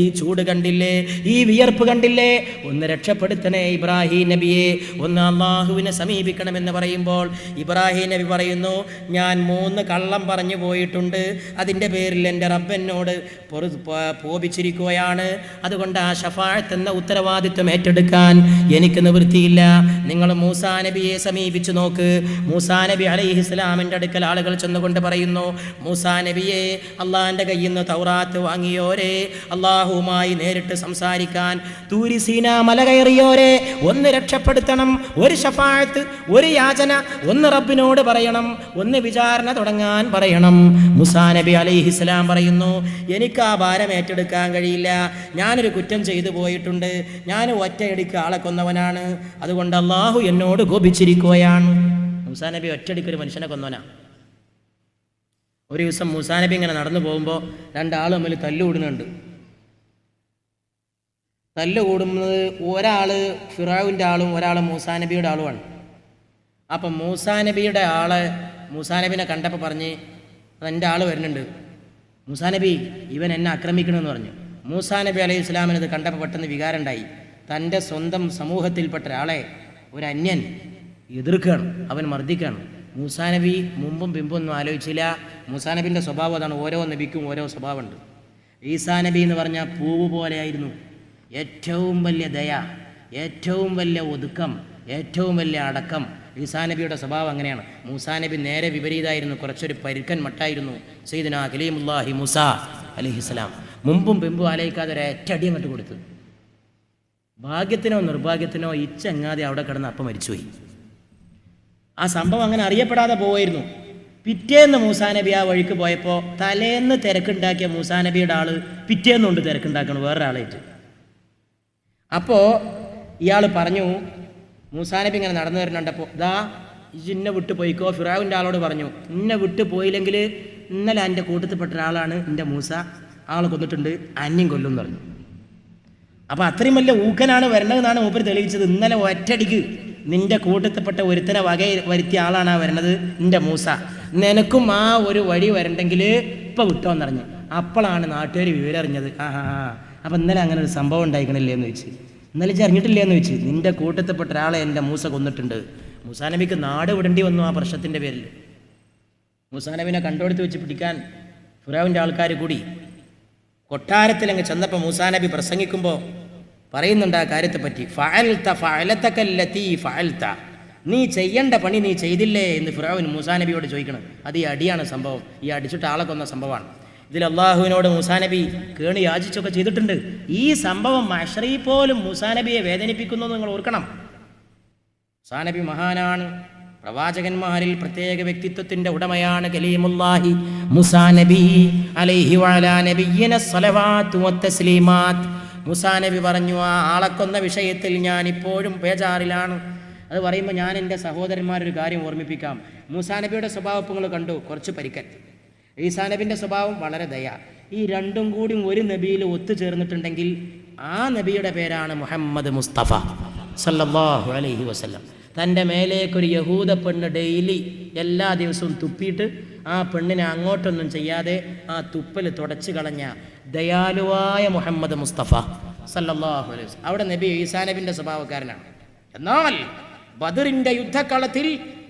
ഈ ചൂട് കണ്ടില്ലേ, ഈ വിയർപ്പ് കണ്ടില്ലേ, ഒന്ന് രക്ഷപ്പെടുത്തണേ ഇബ്രാഹിം നബിയെ, ഒന്ന് അള്ളാഹുവിനെ സമീപിക്കണമെന്ന് പറയുമ്പോൾ ഇബ്രാഹിം നബി പറയുന്നു, ഞാൻ 3 കള്ളം പറഞ്ഞു പോയിട്ടുണ്ട്, അതിൻ്റെ പേരിൽ എൻ്റെ റബ്ബെന്നോട് കോപിച്ചിരിക്കുകയാണ്. അതുകൊണ്ട് ആ ശഫാഅത്ത് എന്ന ഉത്തരവാദിത്വം ഏറ്റെടുക്കാൻ എനിക്ക് നിവൃത്തിയില്ല. നിങ്ങൾ മൂസാ നബിയെ സമീപിച്ചു നോക്ക്. മൂസാ നബി അലൈഹിസ്സലാമിൻ്റെ അടുക്കൽ ആളുകൾ ചെന്നുകൊണ്ട് പറയുന്നു, മൂസാ നബിയെ, അള്ളാഹിൻ്റെ കയ്യിൽ നിന്ന് തൗറാത്ത് വാങ്ങിയോരെ, അള്ളാഹുവുമായി നേരിട്ട് സംസാരിക്കാൻ തൂരി സീനാ മല കയറിയോരെ, ഒന്ന് രക്ഷപ്പെടുത്തണം, ഒരു ശഫാഅത്ത്, ഒരു യാചന, ഒന്ന് റബ്ബിനോട് പറയണം, ഒന്ന് വിചാരണ തുടങ്ങാൻ പറയണം. മൂസാ നബി അലൈഹിസ്സലാം പറയുന്നു, എനിക്ക് ആ ഭാരം ഏറ്റെടുക്കാൻ കഴിയില്ല, ഞാനൊരു കുറ്റം ചെയ്തു പോയിട്ടുണ്ട്, ഞാൻ ഒറ്റയടിക്ക് ആളെ കൊന്നവനാണ്, അതുകൊണ്ട് അള്ളാഹു എന്നോട് കോപിച്ചിരിക്കുകയാണ്. മൂസാ നബി ഒറ്റയടിക്കൊരു മനുഷ്യനെ കൊന്നവനാ. ഒരു ദിവസം മൂസാ നബി ഇങ്ങനെ നടന്നു പോകുമ്പോൾ 2 ആൾ തമ്മിൽ തല്ലുകൂടുന്നുണ്ട്. തല്ലുകൂടുന്നത് ഒരാൾ ഫിറഔൻ്റെ ആളും ഒരാൾ മൂസാ നബിയുടെ ആളുമാണ്. അപ്പം മൂസാ നബിയുടെ ആള് മൂസാ നബിനെ കണ്ടപ്പോൾ പറഞ്ഞ്, എൻ്റെ ആൾ വരുന്നുണ്ട്, മൂസാ നബി ഇവൻ എന്നെ ആക്രമിക്കണമെന്ന് പറഞ്ഞു. മൂസാ നബി അലൈഹി ഇസ്ലാമിന് ഇത് കണ്ടപ്പോൾ പെട്ടെന്ന് വികാരം ഉണ്ടായി. തൻ്റെ സ്വന്തം സമൂഹത്തിൽപ്പെട്ട ഒരാളെ ഒരു അന്യൻ എതിർക്കുകയാണ്, അവൻ മർദ്ദിക്കുകയാണ്. മൂസാ നബി മുമ്പും പിമ്പും ഒന്നും ആലോചിച്ചില്ല. മൂസാ നബിൻ്റെ സ്വഭാവം അതാണ്, ഓരോ നബിക്കും ഓരോ സ്വഭാവമുണ്ട്. ഈസാ നബി എന്ന് പറഞ്ഞാൽ പൂവ് പോലെയായിരുന്നു. ഏറ്റവും വലിയ ദയ, ഏറ്റവും വലിയ ഒതുക്കം, ഏറ്റവും വലിയ അടക്കം. ഈസാ നബിയുടെ സ്വഭാവം അങ്ങനെയാണ്. മൂസാ നബി നേരെ വിപരീതമായിരുന്നു, കുറച്ചൊരു പരുക്കൻ മട്ടായിരുന്നു. സയ്യിദുനാ കലീമുല്ലാഹി മൂസ അലൈഹിസ്സലാം മുമ്പും പിമ്പും ആലോചിക്കാതെ ഒരൊറ്റടി അങ്ങോട്ട് കൊടുത്തു. ഭാഗ്യത്തിനോ നിർഭാഗ്യത്തിനോ ഈ ചങ്ങാതി അവിടെ കിടന്ന് അപ്പം മരിച്ചുപോയി. ആ സംഭവം അങ്ങനെ അറിയപ്പെടാതെ പോവായിരുന്നു. പിറ്റേന്ന് മൂസാ നബി ആ വഴിക്ക് പോയപ്പോൾ തലേന്ന് തിരക്കുണ്ടാക്കിയ മൂസാ നബിയുടെ ആള് പിറ്റേന്നുകൊണ്ട് തിരക്കുണ്ടാക്കണം വേറൊരാളായിട്ട്. അപ്പോൾ ഇയാൾ പറഞ്ഞു, മൂസാ നബി ഇങ്ങനെ നടന്നു വരുന്നുണ്ടപ്പോൾ, ദാ ഇന്നെ വിട്ട് പോയിക്കോ. ഫിറഔൻ്റെ ആളോട് പറഞ്ഞു, ഇന്നെ വിട്ട് പോയില്ലെങ്കിൽ ഇന്നലെ എൻ്റെ കൂട്ടത്തിൽപ്പെട്ട ഒരാളാണ് എൻ്റെ മൂസ, ആളെ കൊന്നിട്ടുണ്ട്, അന്യം കൊല്ലും എന്ന് പറഞ്ഞു. അപ്പോൾ അത്രയും വലിയ ഊക്കനാണ് വരണതെന്നാണ് മൂപ്പര് തെളിയിച്ചത്. ഇന്നലെ ഒറ്റടിക്ക് നിന്റെ കൂട്ടത്തിൽപ്പെട്ട ഒരുത്തനെ വരുത്തിയ ആളാണ് ആ വരണത്, എൻ്റെ മൂസ. നിനക്കും ആ ഒരു വഴി വരണ്ടെങ്കിൽ ഇപ്പം വിട്ടോന്നറിഞ്ഞു. അപ്പോഴാണ് നാട്ടുകാർ വിവരം അറിഞ്ഞത്. അപ്പം ഇന്നലെ അങ്ങനെ ഒരു സംഭവം ഉണ്ടായിക്കണില്ലേ എന്ന് ചോദിച്ചു. ഇന്നലെ അറിഞ്ഞിട്ടില്ലേ എന്ന് ചോദിച്ചു. നിന്റെ കൂട്ടത്തിൽപ്പെട്ട ഒരാളെ എൻ്റെ മൂസ കൊന്നിട്ടുണ്ട്. മൂസാ നബിക്ക് നാട് വിടേണ്ടി വന്നു ആ പ്രശ്നത്തിൻ്റെ പേരിൽ. മൂസാ നബിനെ കണ്ടുകൊടുത്ത് വെച്ച് പിടിക്കാൻ ഫിറഔൻ്റെ ആൾക്കാർ കൂടി. കൊട്ടാരത്തിൽ അങ്ങ് ചെന്നപ്പോൾ മൂസാ നബി പ്രസംഗിക്കുമ്പോൾ പറയുന്നുണ്ട് ആ കാര്യത്തെപ്പറ്റി. ഫഅൽത, നീ ചെയ്യേണ്ട പണി നീ ചെയ്തില്ലേ എന്ന് ഫിറഔൻ മൂസാ നബിയോട് ചോദിക്കണം. അത് ഈ അടിയാണ് സംഭവം. ഈ അടിച്ചിട്ട് ആളെ കൊന്ന സംഭവമാണ്. ഇതിൽ അള്ളാഹുവിനോട് മൂസാ നബി കേണി യാചിച്ചൊക്കെ ചെയ്തിട്ടുണ്ട്. ഈ സംഭവം മഹ്ശറിൽ പോലും മൂസാ നബിയെ വേദനിപ്പിക്കുന്നു നിങ്ങൾ ഓർക്കണം. മൂസാ നബി മഹാനാണ്, പ്രവാചകന്മാരിൽ പ്രത്യേക വ്യക്തിത്വത്തിന്റെ ഉടമയാണ്. കലീമുല്ലാഹി മൂസാ നബി അലൈഹി വഅലാ നബിയ്യിന സ്വലവാത്തു വത്തസ്ലീമാത്ത്. മൂസാ നബി പറഞ്ഞു, ആ ആളെക്കൊന്ന വിഷയത്തിൽ ഞാൻ ഇപ്പോഴും ബേജാറിലാണ്. അത് പറയുമ്പോൾ ഞാൻ എൻ്റെ സഹോദരന്മാരൊരു കാര്യം ഓർമ്മിപ്പിക്കാം. മൂസാ നബിയുടെ സ്വഭാവം നിങ്ങൾ കണ്ടു, കുറച്ച് പരിക്കൻ. ഈസാ നബിൻ്റെ സ്വഭാവം വളരെ ദയ. ഈ രണ്ടും കൂടി ഒരു നബിയിൽ ഒത്തുചേർന്നിട്ടുണ്ടെങ്കിൽ ആ നബിയുടെ പേരാണ് മുഹമ്മദ് മുസ്തഫ സല്ലല്ലാഹു അലൈഹി വസല്ലം. തൻ്റെ മേലേക്കൊരു യഹൂദ പെണ്ണ് ഡെയിലി എല്ലാ ദിവസവും തുപ്പിയിട്ട് ആ പെണ്ണിനെ അങ്ങോട്ടൊന്നും ചെയ്യാതെ ആ തുപ്പൽ തുടച്ചു കളഞ്ഞ ദയാലുവായ മുഹമ്മദ് മുസ്തഫ സല്ലല്ലാഹു അലൈഹി വസല്ലം. അവിടെ നബി ഈസാ നബിൻ്റെ സ്വഭാവക്കാരനാണ്. എന്നാൽ ബദറിൻ്റെ യുദ്ധക്കളത്തിൽ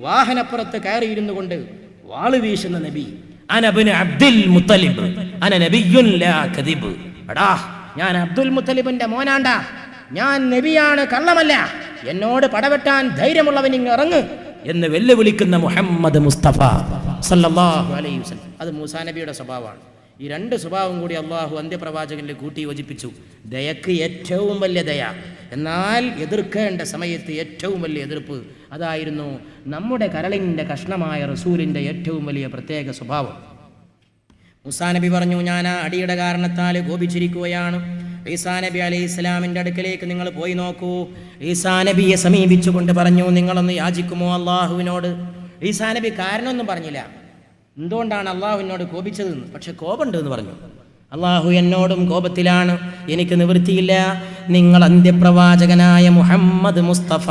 വാഹനപ്പുറത്ത് കയറിയിരുന്നു കൊണ്ട് വാള് വീശുന്ന നബി, അനബ്നു അബ്ദുൽ മുത്തലിബ് അന നബിയ്യുൻ ലാ കദിബ്. എടാ, ഞാൻ അബ്ദുൽ മുത്തലിബിന്റെ മോനാണ്ടാ, ഞാൻ നബിയാണ്, കള്ളമല്ല, എന്നോട് പടവെട്ടാൻ ധൈര്യമുള്ളവൻ ഇങ്ങ് ഇറങ്ങ് എന്ന് വെല്ലുവിളിക്കുന്ന മുഹമ്മദ് മുസ്തഫ സല്ലല്ലാഹു അലൈഹി വസല്ലം. അത് മൂസാ നബിയുടെ സ്വഭാവമാണ്. ഈ രണ്ട് സ്വഭാവം കൂടി അള്ളാഹു അന്ത്യപ്രവാചകനിൽ കൂട്ടി യോജിപ്പിച്ചു. ദയക്ക് ഏറ്റവും വലിയ ദയ, എന്നാൽ എതിർക്കേണ്ട സമയത്ത് ഏറ്റവും വലിയ എതിർപ്പ്. അതായിരുന്നു നമ്മുടെ കരളിൻ്റെ കഷ്ണമായ റസൂലിൻ്റെ ഏറ്റവും വലിയ പ്രത്യേക സ്വഭാവം. മൂസാ നബി പറഞ്ഞു, ഞാൻ ആ അടിയുടെ കാരണത്താൽ കോപിച്ചിരിക്കുകയാണ്. ഈസാ നബി അലൈഹി ഇസ്ലാമിൻ്റെ അടുക്കലേക്ക് നിങ്ങൾ പോയി നോക്കൂ. ഈസാ നബിയെ സമീപിച്ചുകൊണ്ട് പറഞ്ഞു, നിങ്ങളൊന്ന് യാചിക്കുമോ അള്ളാഹുവിനോട്? ഈസാ നബി കാരണമൊന്നും പറഞ്ഞില്ല, എന്തുകൊണ്ടാണ് അള്ളാഹുവിനോട് കോപിച്ചതെന്ന്. പക്ഷെ കോപമുണ്ട് എന്ന് പറഞ്ഞു. അള്ളാഹു എന്നോടും കോപത്തിലാണ്, എനിക്ക് നിവൃത്തിയില്ല. നിങ്ങൾ അന്ത്യപ്രവാചകനായ മുഹമ്മദ് മുസ്തഫ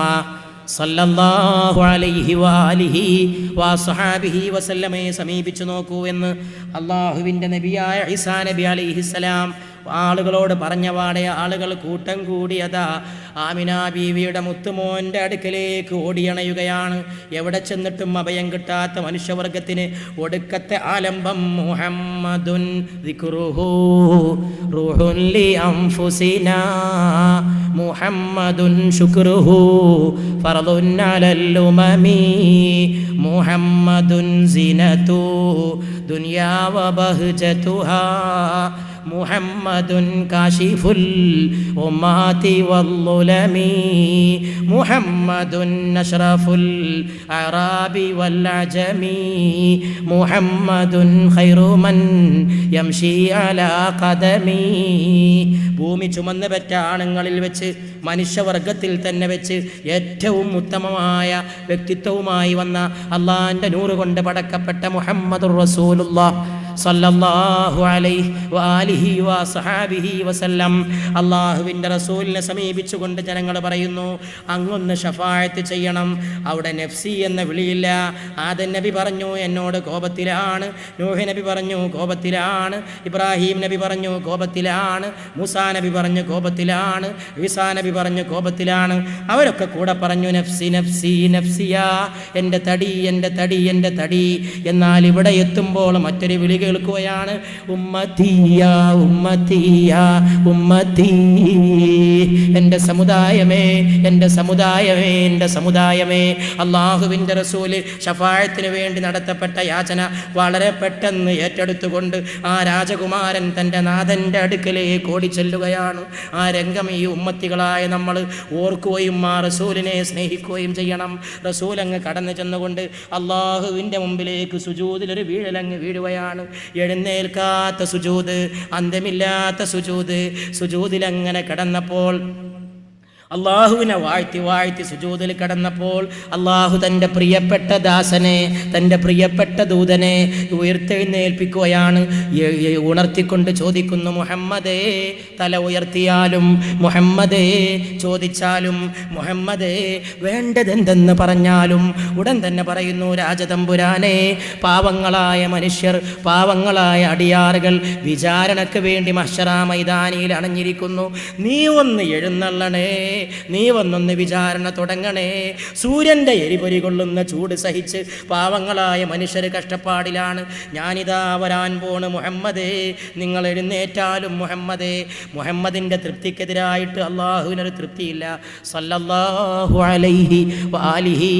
സല്ലല്ലാഹു അലൈഹി വആലിഹി വസഹബിഹി വസല്ലമയെ സമീപിച്ചു നോക്കൂ എന്ന് അള്ളാഹുവിൻ്റെ നബിയായ ഈസാ നബി അലൈഹിസ്സലാം ആളുകളോട് പറഞ്ഞപാടെ ആളുകൾ കൂട്ടം കൂടിയതാ ആമിന ബീവിയുടെ മുത്തുമോൻ്റെ അടുക്കലേക്ക് ഓടിയണയുകയാണ്. എവിടെ ചെന്നിട്ടും അഭയം കിട്ടാത്ത മനുഷ്യവർഗത്തിന് ഒടുക്കത്തെ ആലംബം മുഹമ്മദുൻ ദിക്റുഹു റൂഹുൻ ലി അൻഫുസിനാ മുഹമ്മദുൻ ശുക്റുഹു ഫർദുൻ അലൽ ഉമമി മുഹമ്മദുൻ സിനതു ദുനിയാ വബഹ്ജതുഹാ മുഹമ്മദുൻ കാശിഫുൽ ഉമ്മാതി വല്ലുലമി മുഹമ്മദുൻ അഷ്റഫുൽ അറാബി വൽ അജമി മുഹമ്മദുൻ ഖൈറു മൻ യംശി അലാ ഖദമി. ഭൂമി ചുമന്ന് പെറ്റ ആണുങ്ങളിൽ വെച്ച്, മനുഷ്യവർഗത്തിൽ തന്നെ വെച്ച് ഏറ്റവും ഉത്തമമായ വ്യക്തിത്വവുമായി വന്ന അള്ളാഹിൻ്റെ നൂറ് കൊണ്ട് പടക്കപ്പെട്ട മുഹമ്മദുർ റസൂലുള്ളാഹ് സല്ലല്ലാഹു അലൈഹി വആലിഹി വസഹബിഹി വസല്ലം. അല്ലാഹുവിൻ്റെ റസൂലിനെ സമീപിച്ചുകൊണ്ട് ജനങ്ങൾ പറയുന്നു, അങ്ങൊന്ന് ശഫാഅത്ത് ചെയ്യണം. അവിടെ നഫ്സി എന്ന വിളിയില്ല. ആദം നബി പറഞ്ഞു എന്നോട് കോപത്തിലാണ്, നൂഹ് നബി പറഞ്ഞു കോപത്തിലാണ്, ഇബ്രാഹിം നബി പറഞ്ഞു കോപത്തിലാണ്, മൂസാ നബി പറഞ്ഞു കോപത്തിലാണ്, ഈസാ നബി പറഞ്ഞു കോപത്തിലാണ്. അവരൊക്കെ കൂടെ പറഞ്ഞു നഫ്സി നഫ്സി നഫ്സിയാ, എൻ്റെ തടി എൻ്റെ തടി എൻ്റെ തടി. എന്നാൽ ഇവിടെ എത്തുമ്പോൾ മറ്റൊരു വിളി കേൾക്കുകയാണ്, ഉമ്മത്തിയ ഉമ്മത്തിയ ഉമ്മത്തി, എൻ്റെ സമുദായമേ എൻ്റെ സമുദായമേ എൻ്റെ സമുദായമേ. അള്ളാഹുവിൻ്റെ റസൂല് ശഫാഅത്തിന് വേണ്ടി നടത്തപ്പെട്ട യാചന വളരെ പെട്ടെന്ന് ഏറ്റെടുത്തുകൊണ്ട് ആ രാജകുമാരൻ തൻ്റെ നാഥൻ്റെ അടുക്കലേക്ക് ഓടിച്ചെല്ലുകയാണ്. ആ രംഗം ഈ ഉമ്മത്തികളായ നമ്മൾ ഓർക്കുകയും ആ റസൂലിനെ സ്നേഹിക്കുകയും ചെയ്യണം. റസൂൽ അങ്ങ് കടന്നു ചെന്നുകൊണ്ട് അള്ളാഹുവിൻ്റെ മുമ്പിലേക്ക് സുജൂദിലൊരു വീഴലങ്ങ് വീഴുകയാണ്. എഴുന്നേൽക്കാത്ത സുജൂദ്, അന്തമില്ലാത്ത സുജൂദ്. സുജൂദിലങ്ങനെ കിടന്നപ്പോൾ അള്ളാഹുവിനെ വാഴ്ത്തി വാഴ്ത്തി സുജൂദിൽ കടന്നപ്പോൾ അള്ളാഹു തൻ്റെ പ്രിയപ്പെട്ട ദാസനെ, തൻ്റെ പ്രിയപ്പെട്ട ദൂതനെ ഉയർത്തെഴുന്നേൽപ്പിക്കുകയാണ്. ഉണർത്തിക്കൊണ്ട് ചോദിക്കുന്നു, മുഹമ്മദേ തല ഉയർത്തിയാലും, മുഹമ്മദേ ചോദിച്ചാലും, മുഹമ്മദേ വേണ്ടതെന്തെന്ന് പറഞ്ഞാലും ഉടൻ തന്നെ പറയുന്നു, രാജതമ്പുരാനെ, പാവങ്ങളായ മനുഷ്യർ, പാവങ്ങളായ അടിയാറുകൾ വിചാരണയ്ക്ക് വേണ്ടി മഹ്ശറാ മൈതാനിയിൽ അണഞ്ഞിരിക്കുന്നു. നീ ഒന്ന് എഴുന്നള്ളണേ, നീ വന്നൊന്ന് വിചാരണ തുടങ്ങണേ. സൂര്യൻ്റെ എരിപൊരി കൊള്ളുന്ന ചൂട് സഹിച്ച് പാവങ്ങളായ മനുഷ്യർ കഷ്ടപ്പാടിലാണ്. ഞാനിതാ വരാൻ പോണ് മുഹമ്മദേ, നിങ്ങൾ എഴുന്നേറ്റാലും മുഹമ്മദേ. മുഹമ്മദിൻ്റെ തൃപ്തിക്കെതിരായിട്ട് അള്ളാഹുവിനൊരു തൃപ്തിയില്ല. സല്ലല്ലാഹു അലൈഹി വആലിഹി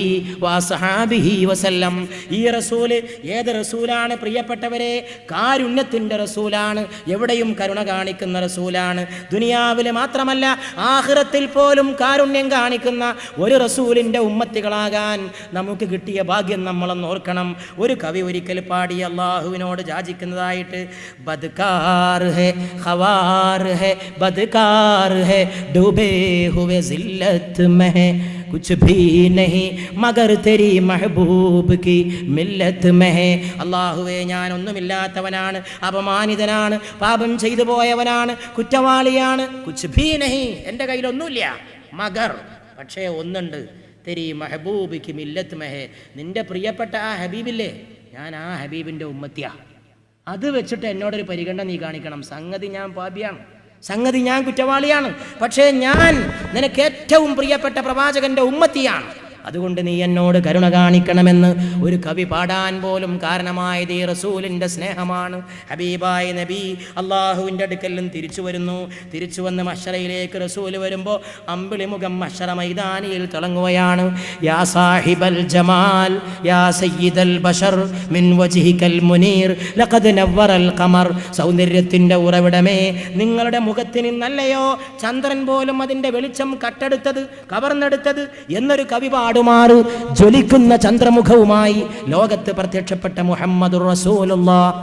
വസഹബിഹി വസല്ലം. ഈ റസൂല് ഏത് റസൂലാണ് പ്രിയപ്പെട്ടവരെ? കാരുണ്യത്തിൻ്റെ റസൂലാണ്. എവിടെയും കരുണ കാണിക്കുന്ന റസൂലാണ്. ദുനിയാവിൽ മാത്രമല്ല ആഖിറത്തിൽ പോലും കാരുണ്യം കാണിക്കുന്ന ഒരു റസൂലിൻ്റെ ഉമ്മത്തികളാകാൻ നമുക്ക് കിട്ടിയ ഭാഗ്യം നമ്മളൊന്ന് ഓർക്കണം. ഒരു കവി ഒരിക്കൽ പാടി അള്ളാഹുവിനോട് യാചിക്കുന്നതായിട്ട്, ബദ്കാർ ഹെ ഖവാർ ഹെ ബദ്കാർ ഹെ ഡൂബേ ഹുവേ സില്ലത്ത് മെഹ് കുച്ച് ഭീ നഹീ മഗർ തെരി മെഹബൂബ് കി മില്ലത്ത് മെഹ്. അള്ളാഹുവേ, ഞാൻ ഒന്നുമില്ലാത്തവനാണ്, അപമാനിതനാണ്, പാപം ചെയ്തു പോയവനാണ്, കുറ്റവാളിയാണ്. കുച്ച് ഭീ നഹീ, എൻ്റെ കയ്യിലൊന്നുമില്ല. മഗർ, പക്ഷേ ഒന്നുണ്ട്, തെരി മെഹബൂബ് കി മില്ലത്ത് മെഹ്, നിൻ്റെ പ്രിയപ്പെട്ട ആ ഹബീബില്ലേ, ഞാൻ ആ ഹബീബിൻ്റെ ഉമ്മത്തിയാ. അത് വെച്ചിട്ട് എന്നോടൊരു പരിഗണന നീ കാണിക്കണം. സംഗതി ഞാൻ പാപിയാണ്, സംഗതി ഞാൻ കുറ്റവാളിയാണ്, പക്ഷേ ഞാൻ നിനക്ക് ഏറ്റവും പ്രിയപ്പെട്ട പ്രവാചകന്റെ ഉമ്മത്തിയാണ്. അതുകൊണ്ട് നീ എന്നോട് കരുണ കാണിക്കണമെന്ന് ഒരു കവി പാടാൻ പോലും കാരണമായത് ഈ റസൂലിൻ്റെ സ്നേഹമാണ്. ഹബീബായ നബി അള്ളാഹുവിൻ്റെ അടുക്കലും തിരിച്ചു വരുന്നു. തിരിച്ചു വന്ന് മഹ്ശറയിലേക്ക് റസൂൽ വരുമ്പോൾ അമ്പിളി മുഖം മഹ്ശറ മൈതാനിയിൽ തിളങ്ങുകയാണ്. യാ സാഹിബൽ ജമാൽ യാ സയ്യിദൽ ബശർ മിൻ വജ്ഹികൽ മുനീർ ലഖദ് നവ്വറൽ ഖമർ. സൗന്ദര്യത്തിൻ്റെ ഉറവിടമേ, നിങ്ങളുടെ മുഖത്തിന് നല്ലയോ ചന്ദ്രൻ പോലും അതിൻ്റെ വെളിച്ചം കട്ടെടുത്തത്, കവർന്നെടുത്തത് എന്നൊരു കവി പാടുമാറ് ജ്വലിക്കുന്ന ചന്ദ്രമുഖവുമായി ലോകത്ത് പ്രത്യക്ഷപ്പെട്ട മുഹമ്മദുർ റസൂലുള്ളാഹ്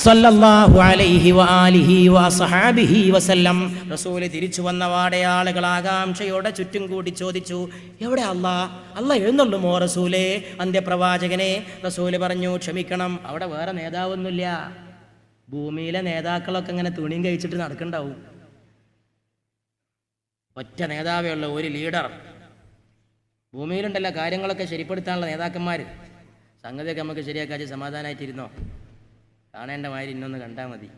സല്ലല്ലാഹു അലൈഹി വആലിഹി വസഹബിഹി വസല്ലം. റസൂല് തിരിച്ചു വന്നവാടെ ആളുകൾ ആകാംക്ഷയോടെ ചുറ്റും കൂടി ചോദിച്ചു, എവിടെ അല്ലാഹ്? അല്ലാഹ് എഴുന്നള്ളുമോ റസൂലേ, അന്ത്യപ്രവാചകനെ? റസൂല് പറഞ്ഞു, ക്ഷമിക്കണം, അവിടെ വേറെ നേതാവൊന്നുമില്ല. ഭൂമിയിലെ നേതാക്കളൊക്കെ ഇങ്ങനെ തുണിയും കഴിച്ചിട്ട് നടക്കണ്ടാവും. ഒറ്റ നേതാവേ ഉള്ളൂ, ഒരു ലീഡർ. ഭൂമിയിലുണ്ടല്ലോ കാര്യങ്ങളൊക്കെ ശരിപ്പെടുത്താനുള്ള നേതാക്കന്മാർ. സംഗതിയൊക്കെ നമുക്ക് ശരിയാക്കാച്ച് സമാധാനമായിട്ടിരുന്നോ, കാണേണ്ട മാതിരി ഇന്നൊന്ന് കണ്ടാൽ മതി.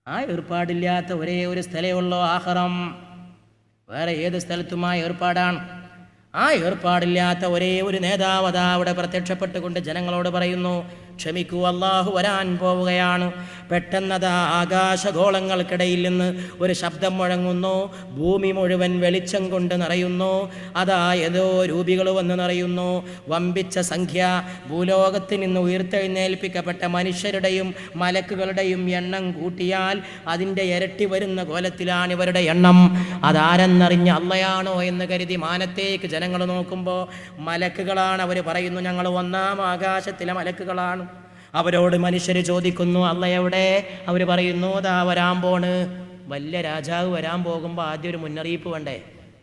ആ ഏർപ്പാടില്ലാത്ത ഒരേ ഒരു സ്ഥലമേ ഉള്ളൂ ആഖിറം. വേറെ ഏത് സ്ഥലത്തുമായ ഏർപ്പാടാണ്? ആ ഏർപ്പാടില്ലാത്ത ഒരേ ഒരു നേതാവ് അതാ അവിടെ പ്രത്യക്ഷപ്പെട്ടുകൊണ്ട് ജനങ്ങളോട് പറയുന്നു, ക്ഷമിക്കൂ, അള്ളാഹു വരാൻ പോവുകയാണ്. പെട്ടെന്നതാ ആകാശഗോളങ്ങൾക്കിടയിൽ നിന്ന് ഒരു ശബ്ദം മുഴങ്ങുന്നു. ഭൂമി മുഴുവൻ വെളിച്ചം കൊണ്ട് നിറയുന്നു. അതാ ഏതോ രൂപികൾ വന്ന് നിറയുന്നു. വമ്പിച്ച സംഖ്യ. ഭൂലോകത്തിൽ നിന്ന് ഉയർത്തെഴുന്നേൽപ്പിക്കപ്പെട്ട മനുഷ്യരുടെയും മലക്കുകളുടെയും എണ്ണം കൂട്ടിയാൽ അതിൻ്റെ ഇരട്ടി വരുന്ന കോലത്തിലാണ് ഇവരുടെ എണ്ണം. അതാരെന്നറിഞ്ഞ് അള്ളയാണോ എന്ന് കരുതി മാനത്തേക്ക് ജനങ്ങൾ നോക്കുമ്പോൾ മലക്കുകളാണ്. അവർ പറയുന്നു, ഞങ്ങൾ ഒന്നാം ആകാശത്തിലെ മലക്കുകളാണ്. അവരോട് മനുഷ്യർ ചോദിക്കുന്നു, അല്ല എവിടെ? അവർ പറയുന്നു, ദാ വരാൻ പോണ്. വലിയ രാജാവ് വരാൻ പോകുമ്പോൾ ആദ്യം ഒരു മുന്നറിയിപ്പ് വേണ്ടേ?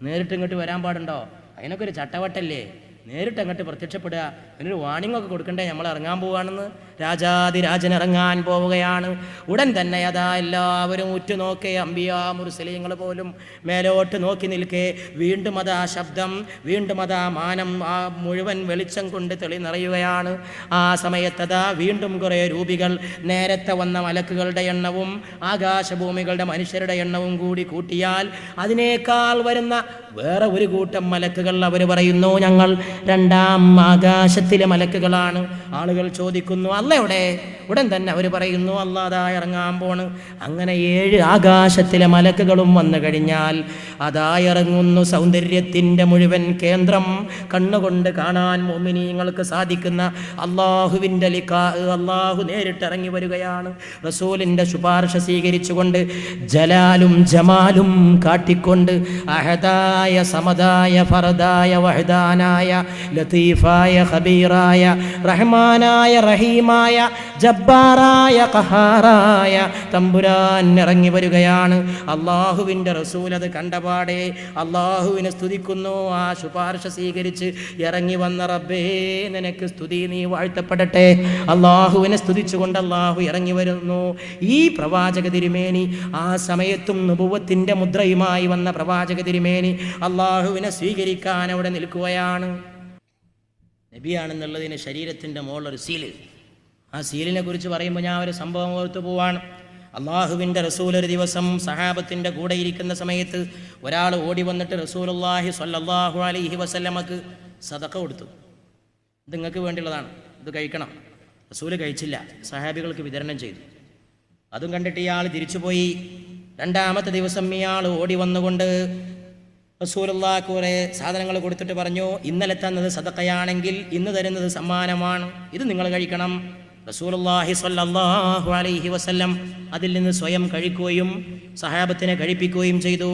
നേരിട്ട് ഇങ്ങോട്ട് വരാൻ പാടുണ്ടോ? അതിനൊക്കെ ഒരു ചട്ടവട്ടല്ലേ? നേരിട്ട് അങ്ങോട്ട് പ്രത്യക്ഷപ്പെടുക. പിന്നൊരു വാണിംഗ് ഒക്കെ കൊടുക്കണ്ടേ, നമ്മൾ ഇറങ്ങാൻ പോവുകയാണെന്ന്. രാജാതിരാജൻ ഇറങ്ങാൻ പോവുകയാണ്. ഉടൻ തന്നെ അതാ എല്ലാവരും ഉറ്റുനോക്കേ, അമ്പിയാ മുർസലീങ്ങൾ പോലും മേലോട്ട് നോക്കി നിൽക്കേ. വീണ്ടും അതാ ശബ്ദം, വീണ്ടും അതാ മാനം ആ മുഴുവൻ വെളിച്ചം കൊണ്ട് തെളി നിറയുകയാണ്. ആ സമയത്തതാ വീണ്ടും കുറേ രൂപികൾ നേരത്തെ വന്ന മലക്കുകളുടെ എണ്ണവും ആകാശഭൂമികളുടെ മനുഷ്യരുടെ എണ്ണവും കൂടി കൂട്ടിയാൽ അതിനേക്കാൾ വരുന്ന വേറെ ഒരു കൂട്ടം മലക്കുകൾ. അവർ പറയുന്നു, ഞങ്ങൾ രണ്ടാം ആകാശത്തിലെ മലക്കുകളാണ്. ആളുകൾ ചോദിക്കുന്നു, അല്ല എവിടെ? ഉടൻ തന്നെ അവർ പറയുന്നു, അല്ലാതാ ഇറങ്ങാൻ പോണ്. അങ്ങനെ 7 ആകാശത്തിലെ മലക്കുകളും വന്നു കഴിഞ്ഞാൽ അതാ ഇറങ്ങുന്നു. സൗന്ദര്യത്തിൻ്റെ മുഴുവൻ കേന്ദ്രം കണ്ണുകൊണ്ട് കാണാൻ മുഅ്മിനീങ്ങൾക്ക് സാധിക്കുന്ന അള്ളാഹുവിൻ്റെ ലിഖാ, അള്ളാഹു നേരിട്ട് ഇറങ്ങി വരികയാണ്. റസൂലിൻ്റെ ശുപാർശ സ്വീകരിച്ചുകൊണ്ട് ജലാലും ജമാലും കാട്ടിക്കൊണ്ട് അഹദായ സമദായ ഫർദായ വഹദാനായ ലതീഫായ ഖബീറായ റഹ്മാനായ റഹീമായ ജബ്ബാറായ ഖഹാറായ തമ്പുരാൻ ഇറങ്ങി വരികയാണ്. അള്ളാഹുവിൻ്റെ റസൂൽ അത് കണ്ടപാടെ അള്ളാഹുവിനെ സ്തുതിക്കുന്നു. ആ ശുപാർശ സ്വീകരിച്ച് ഇറങ്ങി വന്ന റബ്ബേ നിനക്ക് സ്തുതി, നീ വാഴ്ത്തപ്പെടട്ടെ. അള്ളാഹുവിനെ സ്തുതിച്ചുകൊണ്ട് അള്ളാഹു ഇറങ്ങി വരുന്നു. ഈ പ്രവാചക തിരുമേനി ആ സമയത്തും നുബുവത്തിൻ്റെ മുദ്രയുമായി വന്ന പ്രവാചക തിരുമേനി അള്ളാഹുവിനെ സ്വീകരിക്കാൻ അവിടെ നിൽക്കുകയാണ്. നബിയാണെന്നുള്ളതിന് ശരീരത്തിൻ്റെ മുകളിലൊരു സീല്. ആ സീലിനെ കുറിച്ച് പറയുമ്പോൾ ഞാൻ ഒരു സംഭവം ഓർത്തു പോവാണ്. അള്ളാഹുവിൻ്റെ റസൂൽ ഒരു ദിവസം സഹാബത്തിൻ്റെ കൂടെ ഇരിക്കുന്ന സമയത്ത് ഒരാൾ ഓടി വന്നിട്ട് റസൂലുള്ളാഹി സ്വല്ലല്ലാഹു അലൈഹി വസല്ലമക്ക് സദഖ കൊടുത്തു. ഇത് നിങ്ങൾക്ക് വേണ്ടിയുള്ളതാണ്, ഇത് കഴിക്കണം. റസൂൽ കഴിച്ചില്ല, സഹാബികൾക്ക് വിതരണം ചെയ്തു. അതും കണ്ടിട്ട് ഇയാൾ തിരിച്ചുപോയി. രണ്ടാമത്തെ ദിവസം ഇയാൾ ഓടി വന്നുകൊണ്ട് റസൂലുള്ളാഹിക്ക് കുറേ സാധനങ്ങൾ കൊടുത്തിട്ട് പറഞ്ഞു, ഇന്നലെ തന്നത് സദഖയാണെങ്കിൽ ഇന്ന് തരുന്നത് സമ്മാനമാണ്, ഇത് നിങ്ങൾ കഴിക്കണം. റസൂലുള്ളാഹി സ്വല്ലല്ലാഹു അലൈഹി വസല്ലം അതിൽ നിന്ന് സ്വയം കഴിക്കുകയും സഹാബത്തിനെ കഴിപ്പിക്കുകയും ചെയ്തു.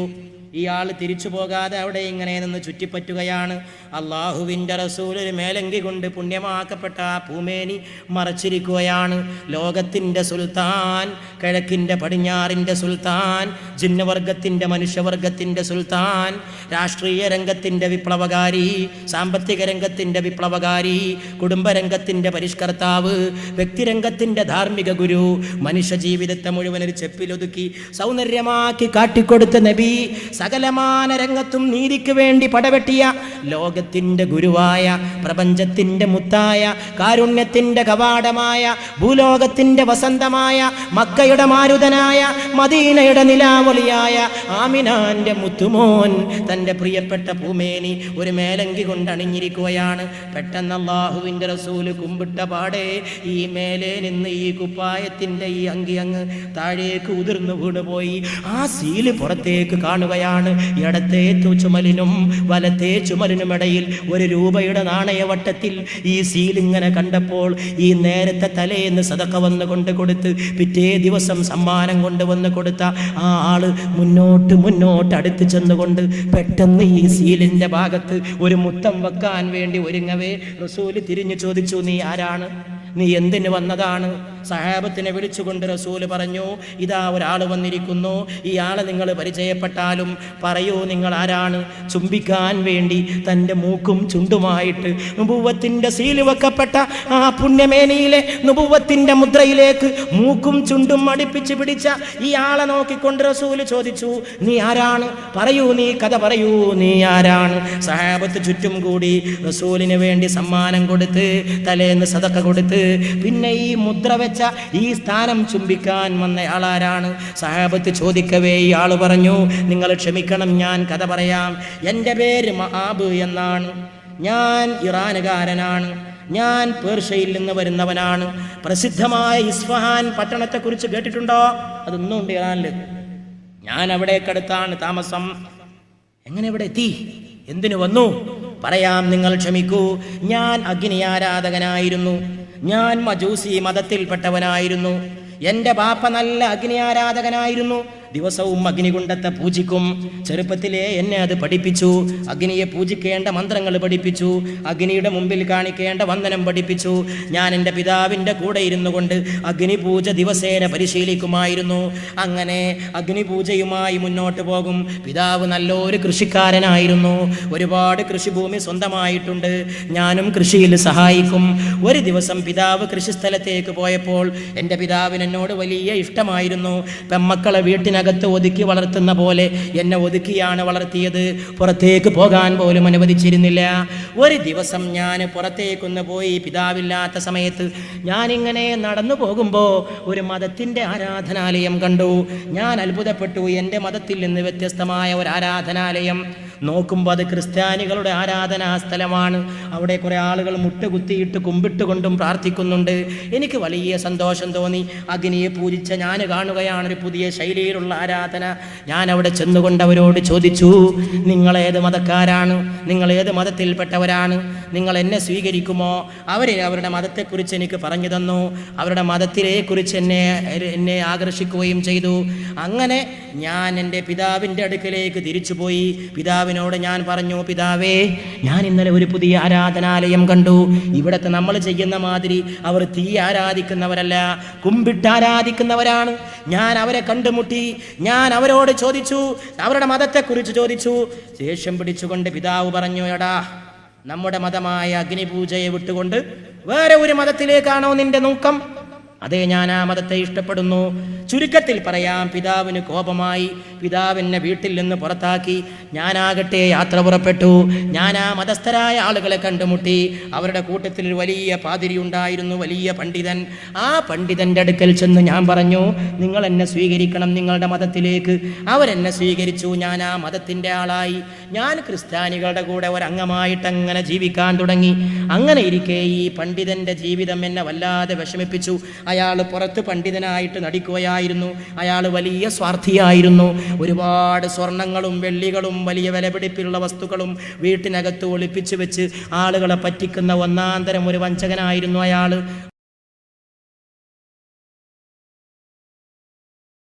ഇയാൾ തിരിച്ചു പോകാതെ അവിടെ ഇങ്ങനെ നിന്ന് ചുറ്റിപ്പറ്റുകയാണ്. അള്ളാഹുവിൻ്റെ റസൂൽ ഒരു മേലങ്കി കൊണ്ട് പുണ്യമാക്കപ്പെട്ട ആ പൂമേനി മറച്ചിരിക്കുകയാണ്. ലോകത്തിൻ്റെ സുൽത്താൻ, കിഴക്കിൻ്റെ പടിഞ്ഞാറിൻ്റെ സുൽത്താൻ, ജിന്നവർഗത്തിൻ്റെ മനുഷ്യവർഗത്തിൻ്റെ സുൽത്താൻ, രാഷ്ട്രീയ രംഗത്തിൻ്റെ വിപ്ലവകാരി, സാമ്പത്തിക രംഗത്തിൻ്റെ വിപ്ലവകാരി, കുടുംബരംഗത്തിൻ്റെ പരിഷ്കർത്താവ്, വ്യക്തിരംഗത്തിൻ്റെ ധാർമ്മിക ഗുരു, മനുഷ്യ ജീവിതത്തെ മുഴുവൻ ഒരു ചെപ്പിലൊതുക്കി സൗന്ദര്യമാക്കി കാട്ടിക്കൊടുത്ത നബി, സകലമാന രംഗത്തും നീതിക്ക് വേണ്ടി പടവെട്ടിയ ലോകത്തിൻ്റെ ഗുരുവായ, പ്രപഞ്ചത്തിൻ്റെ മുത്തായ, കാരുണ്യത്തിൻ്റെ കവാടമായ, ഭൂലോകത്തിൻ്റെ വസന്തമായ, മക്കയുടെ മാരുതനായ, മദീനയുടെ നിലാവൊളിയായ ആമിനാന്റെ മുത്തുമോൻ തൻ്റെ പ്രിയപ്പെട്ട പൂമേനി ഒരു മേലങ്കി കൊണ്ട് അണിഞ്ഞിരിക്കുകയാണ്. പെട്ടെന്ന് അല്ലാഹുവിൻ്റെ റസൂല് കുമ്പിട്ട പാടെ ഈ മേലെ നിന്ന് ഈ കുപ്പായത്തിൻ്റെ ഈ അങ്കി അങ്ങ് താഴേക്ക് ഉതിർന്നു വീണുപോയി. ആ സീല് പുറത്തേക്ക് കാണുകയാണ്. ഇടത്തെ ചുമലിനും വലത്തെ ചുമലിനും ഇടയിൽ ഒരു രൂപയുടെ നാണയവട്ടത്തിൽ ഈ സീലിങ്ങനെ കണ്ടപ്പോൾ ഈ നേരത്തെ തലേന്ന് സദഖ വന്ന് കൊണ്ട് കൊടുത്ത് പിറ്റേ ദിവസം സമ്മാനം കൊണ്ടുവന്ന് കൊടുത്ത ആ ആള് മുന്നോട്ട് അടുത്ത് ചെന്നുകൊണ്ട് പെട്ടെന്ന് ഈ സീലിൻ്റെ ഭാഗത്ത് ഒരു മുത്തം വെക്കാൻ വേണ്ടി ഒരുങ്ങവേ റസൂല് തിരിഞ്ഞു ചോദിച്ചു, നീ ആരാണ്? നീ എന്തിന് വന്നതാണ്? സഹാബത്തിനെ വിളിച്ചുകൊണ്ട് റസൂല് പറഞ്ഞു, ഇതാ ഒരാൾ വന്നിരിക്കുന്നു, ഈ ആളെ നിങ്ങൾ പരിചയപ്പെട്ടാലും പറയൂ നിങ്ങൾ ആരാണ്? ചുംബിക്കാൻ വേണ്ടി തൻ്റെ മൂക്കും ചുണ്ടുമായിട്ട് നുബുവത്തിൻ്റെ സീല് വെക്കപ്പെട്ട ആ പുണ്യമേനിയിലെ നുബുവത്തിൻ്റെ മുദ്രയിലേക്ക് മൂക്കും ചുണ്ടും അടുപ്പിച്ച് പിടിച്ച ഈ ആളെ നോക്കിക്കൊണ്ട് റസൂല് ചോദിച്ചു, നീ ആരാണ്? പറയൂ, നീ കഥ പറയൂ, നീ ആരാണ്? സഹാബത്ത് ചുറ്റും കൂടി റസൂലിന് വേണ്ടി സമ്മാനം കൊടുത്ത് തലേന്ന് സദഖ കൊടുത്ത് പിന്നെ ഈ മുദ്ര വെച്ച ഈ സ്ഥാനം ചുംബിക്കാൻ വന്ന ആളാരാണ്? സഹാബത്ത് ചോദിക്കവേ ഈ ആള് പറഞ്ഞു, നിങ്ങൾ ക്ഷമിക്കണം, ഞാൻ കഥ പറയാം. എൻ്റെ പേര് മഹാബ് എന്നാണ്, ഞാൻ ഇറാനുകാരനാണ്, ഞാൻ പേർഷ്യയിൽ നിന്ന് വരുന്നവനാണ്. പ്രസിദ്ധമായ ഇസ്ഫഹാൻ പട്ടണത്തെക്കുറിച്ച് കേട്ടിട്ടുണ്ടോ? അതൊന്നും ഉണ്ട് ഇറാനിൽ. ഞാൻ അവിടേക്കടുത്താണ് താമസം. എങ്ങനെ ഇവിടെ എത്തി? എന്തിനു വന്നു? പറയാം, നിങ്ങൾ ക്ഷമിക്കൂ. ഞാൻ അഗ്നി ആരാധകനായിരുന്നു, ഞാൻ മജൂസി മതത്തിൽപ്പെട്ടവനായിരുന്നു. എൻ്റെ ബാപ്പ നല്ല അഗ്നി ആരാധകനായിരുന്നു. ദിവസവും അഗ്നികുണ്ഡത്തെ പൂജിക്കും. ചെറുപ്പത്തിലേ എന്നെ അത് പഠിപ്പിച്ചു. അഗ്നിയെ പൂജിക്കേണ്ട മന്ത്രങ്ങൾ പഠിപ്പിച്ചു, അഗ്നിയുടെ മുമ്പിൽ കാണിക്കേണ്ട വന്ദനം പഠിപ്പിച്ചു. ഞാൻ എൻ്റെ പിതാവിൻ്റെ കൂടെ ഇരുന്നു കൊണ്ട് അഗ്നിപൂജ ദിവസേന പരിശീലിക്കുമായിരുന്നു. അങ്ങനെ അഗ്നിപൂജയുമായി മുന്നോട്ട് പോകും. പിതാവ് നല്ലൊരു കൃഷിക്കാരനായിരുന്നു, ഒരുപാട് കൃഷിഭൂമി സ്വന്തമായിട്ടുണ്ട്. ഞാനും കൃഷിയിൽ സഹായിക്കും. ഒരു ദിവസം പിതാവ് കൃഷിസ്ഥലത്തേക്ക് പോയപ്പോൾ എൻ്റെ പിതാവിന് എന്നോട് വലിയ ഇഷ്ടമായിരുന്നു. പെമ്മക്കളെ വീട്ടിനകത്ത് ഒതുക്കി വളർത്തുന്ന പോലെ എന്നെ ഒതുക്കിയാണ് വളർത്തിയത്. പുറത്തേക്ക് പോകാൻ പോലും അനുവദിച്ചിരുന്നില്ല. ഒരു ദിവസം ഞാൻ പുറത്തേക്കൊന്ന് പോയി. പിതാവില്ലാത്ത സമയത്ത് ഞാനിങ്ങനെ നടന്നു പോകുമ്പോൾ ഒരു മതത്തിൻ്റെ ആരാധനാലയം കണ്ടു. ഞാൻ അത്ഭുതപ്പെട്ടു. എൻ്റെ മതത്തിൽ നിന്ന് വ്യത്യസ്തമായ ഒരു ആരാധനാലയം. നോക്കുമ്പോൾ അത് ക്രിസ്ത്യാനികളുടെ ആരാധനാ സ്ഥലമാണ്. അവിടെ കുറേ ആളുകൾ മുട്ടുകുത്തിയിട്ട് കുമ്പിട്ടുകൊണ്ടും പ്രാർത്ഥിക്കുന്നുണ്ട്. എനിക്ക് വലിയ സന്തോഷം തോന്നി. അഗ്നിയെ പൂജിച്ച ഞാൻ കാണുകയാണ് ഒരു പുതിയ ശൈലിയിലുള്ള ആരാധന. ഞാൻ അവിടെ ചെന്നുകൊണ്ട് അവരോട് ചോദിച്ചു, നിങ്ങളേത് മതക്കാരാണ്? നിങ്ങളേത് മതത്തിൽപ്പെട്ടവരാണ്? നിങ്ങൾ എന്നെ സ്വീകരിക്കുമോ? അവരുടെ മതത്തെക്കുറിച്ച് എനിക്ക് പറഞ്ഞു തന്നു. അവരുടെ മതത്തിനെക്കുറിച്ച് എന്നെ ആകർഷിക്കുകയും ചെയ്തു. അങ്ങനെ ഞാൻ എൻ്റെ പിതാവിൻ്റെ അടുക്കലേക്ക് തിരിച്ചുപോയി. പിതാവിനോട് ഞാൻ പറഞ്ഞു, പിതാവേ, ഞാൻ ഇന്നലെ ഒരു പുതിയ ആരാധനാലയം കണ്ടു. ഇവിടത്തെ നമ്മൾ ചെയ്യുന്ന മാതിരി അവർ തീ ആരാധിക്കുന്നവരല്ല, കുമ്പിട്ട് ആരാധിക്കുന്നവരാണ്. ഞാൻ അവരെ കണ്ടുമുട്ടി. ഞാൻ അവരോട് ചോദിച്ചു, അവരുടെ മതത്തെക്കുറിച്ച് ചോദിച്ചു. ദേഷ്യം പിടിച്ചുകൊണ്ട് പിതാവ് പറഞ്ഞു, എടാ, നമ്മുടെ മതമായ അഗ്നിപൂജയെ വിട്ടുകൊണ്ട് വേറെ ഒരു മതത്തിലേക്കാണോ നിന്റെ നോക്കം? അതേ, ഞാൻ ആ മതത്തെ ഇഷ്ടപ്പെടുന്നു. ചുരുക്കത്തിൽ പറയാം, പിതാവിന് കോപമായി. പിതാവിനെ വീട്ടിൽ നിന്ന് പുറത്താക്കി. ഞാനാകട്ടെ യാത്ര പുറപ്പെട്ടു. ഞാൻ ആ മതസ്ഥരായ ആളുകളെ കണ്ടുമുട്ടി. അവരുടെ കൂട്ടത്തിൽ ഒരു വലിയ പാതിരി ഉണ്ടായിരുന്നു, വലിയ പണ്ഡിതൻ. ആ പണ്ഡിതൻ്റെ അടുക്കൽ ചെന്ന് ഞാൻ പറഞ്ഞു, നിങ്ങൾ എന്നെ സ്വീകരിക്കണം നിങ്ങളുടെ മതത്തിലേക്ക്. അവരെന്നെ സ്വീകരിച്ചു. ഞാൻ ആ മതത്തിൻ്റെ ആളായി. ഞാൻ ക്രിസ്ത്യാനികളുടെ കൂടെ ഒരംഗമായിട്ട് അങ്ങനെ ജീവിക്കാൻ തുടങ്ങി. അങ്ങനെ ഇരിക്കെ ഈ പണ്ഡിതൻ്റെ ജീവിതം എന്നെ വല്ലാതെ വിഷമിപ്പിച്ചു. അയാൾ പുറത്ത് പണ്ഡിതനായിട്ട് നടിക്കുകയായിരുന്നു. അയാൾ വലിയ സ്വാർത്ഥിയായിരുന്നു. ഒരുപാട് സ്വർണങ്ങളും വെള്ളികളും വലിയ വിലപിടിപ്പുള്ള വസ്തുക്കളും വീട്ടിനകത്ത് ഒളിപ്പിച്ചു വെച്ച് ആളുകളെ പറ്റിക്കുന്ന ഒന്നാന്തരം ഒരു വഞ്ചകനായിരുന്നു അയാൾ.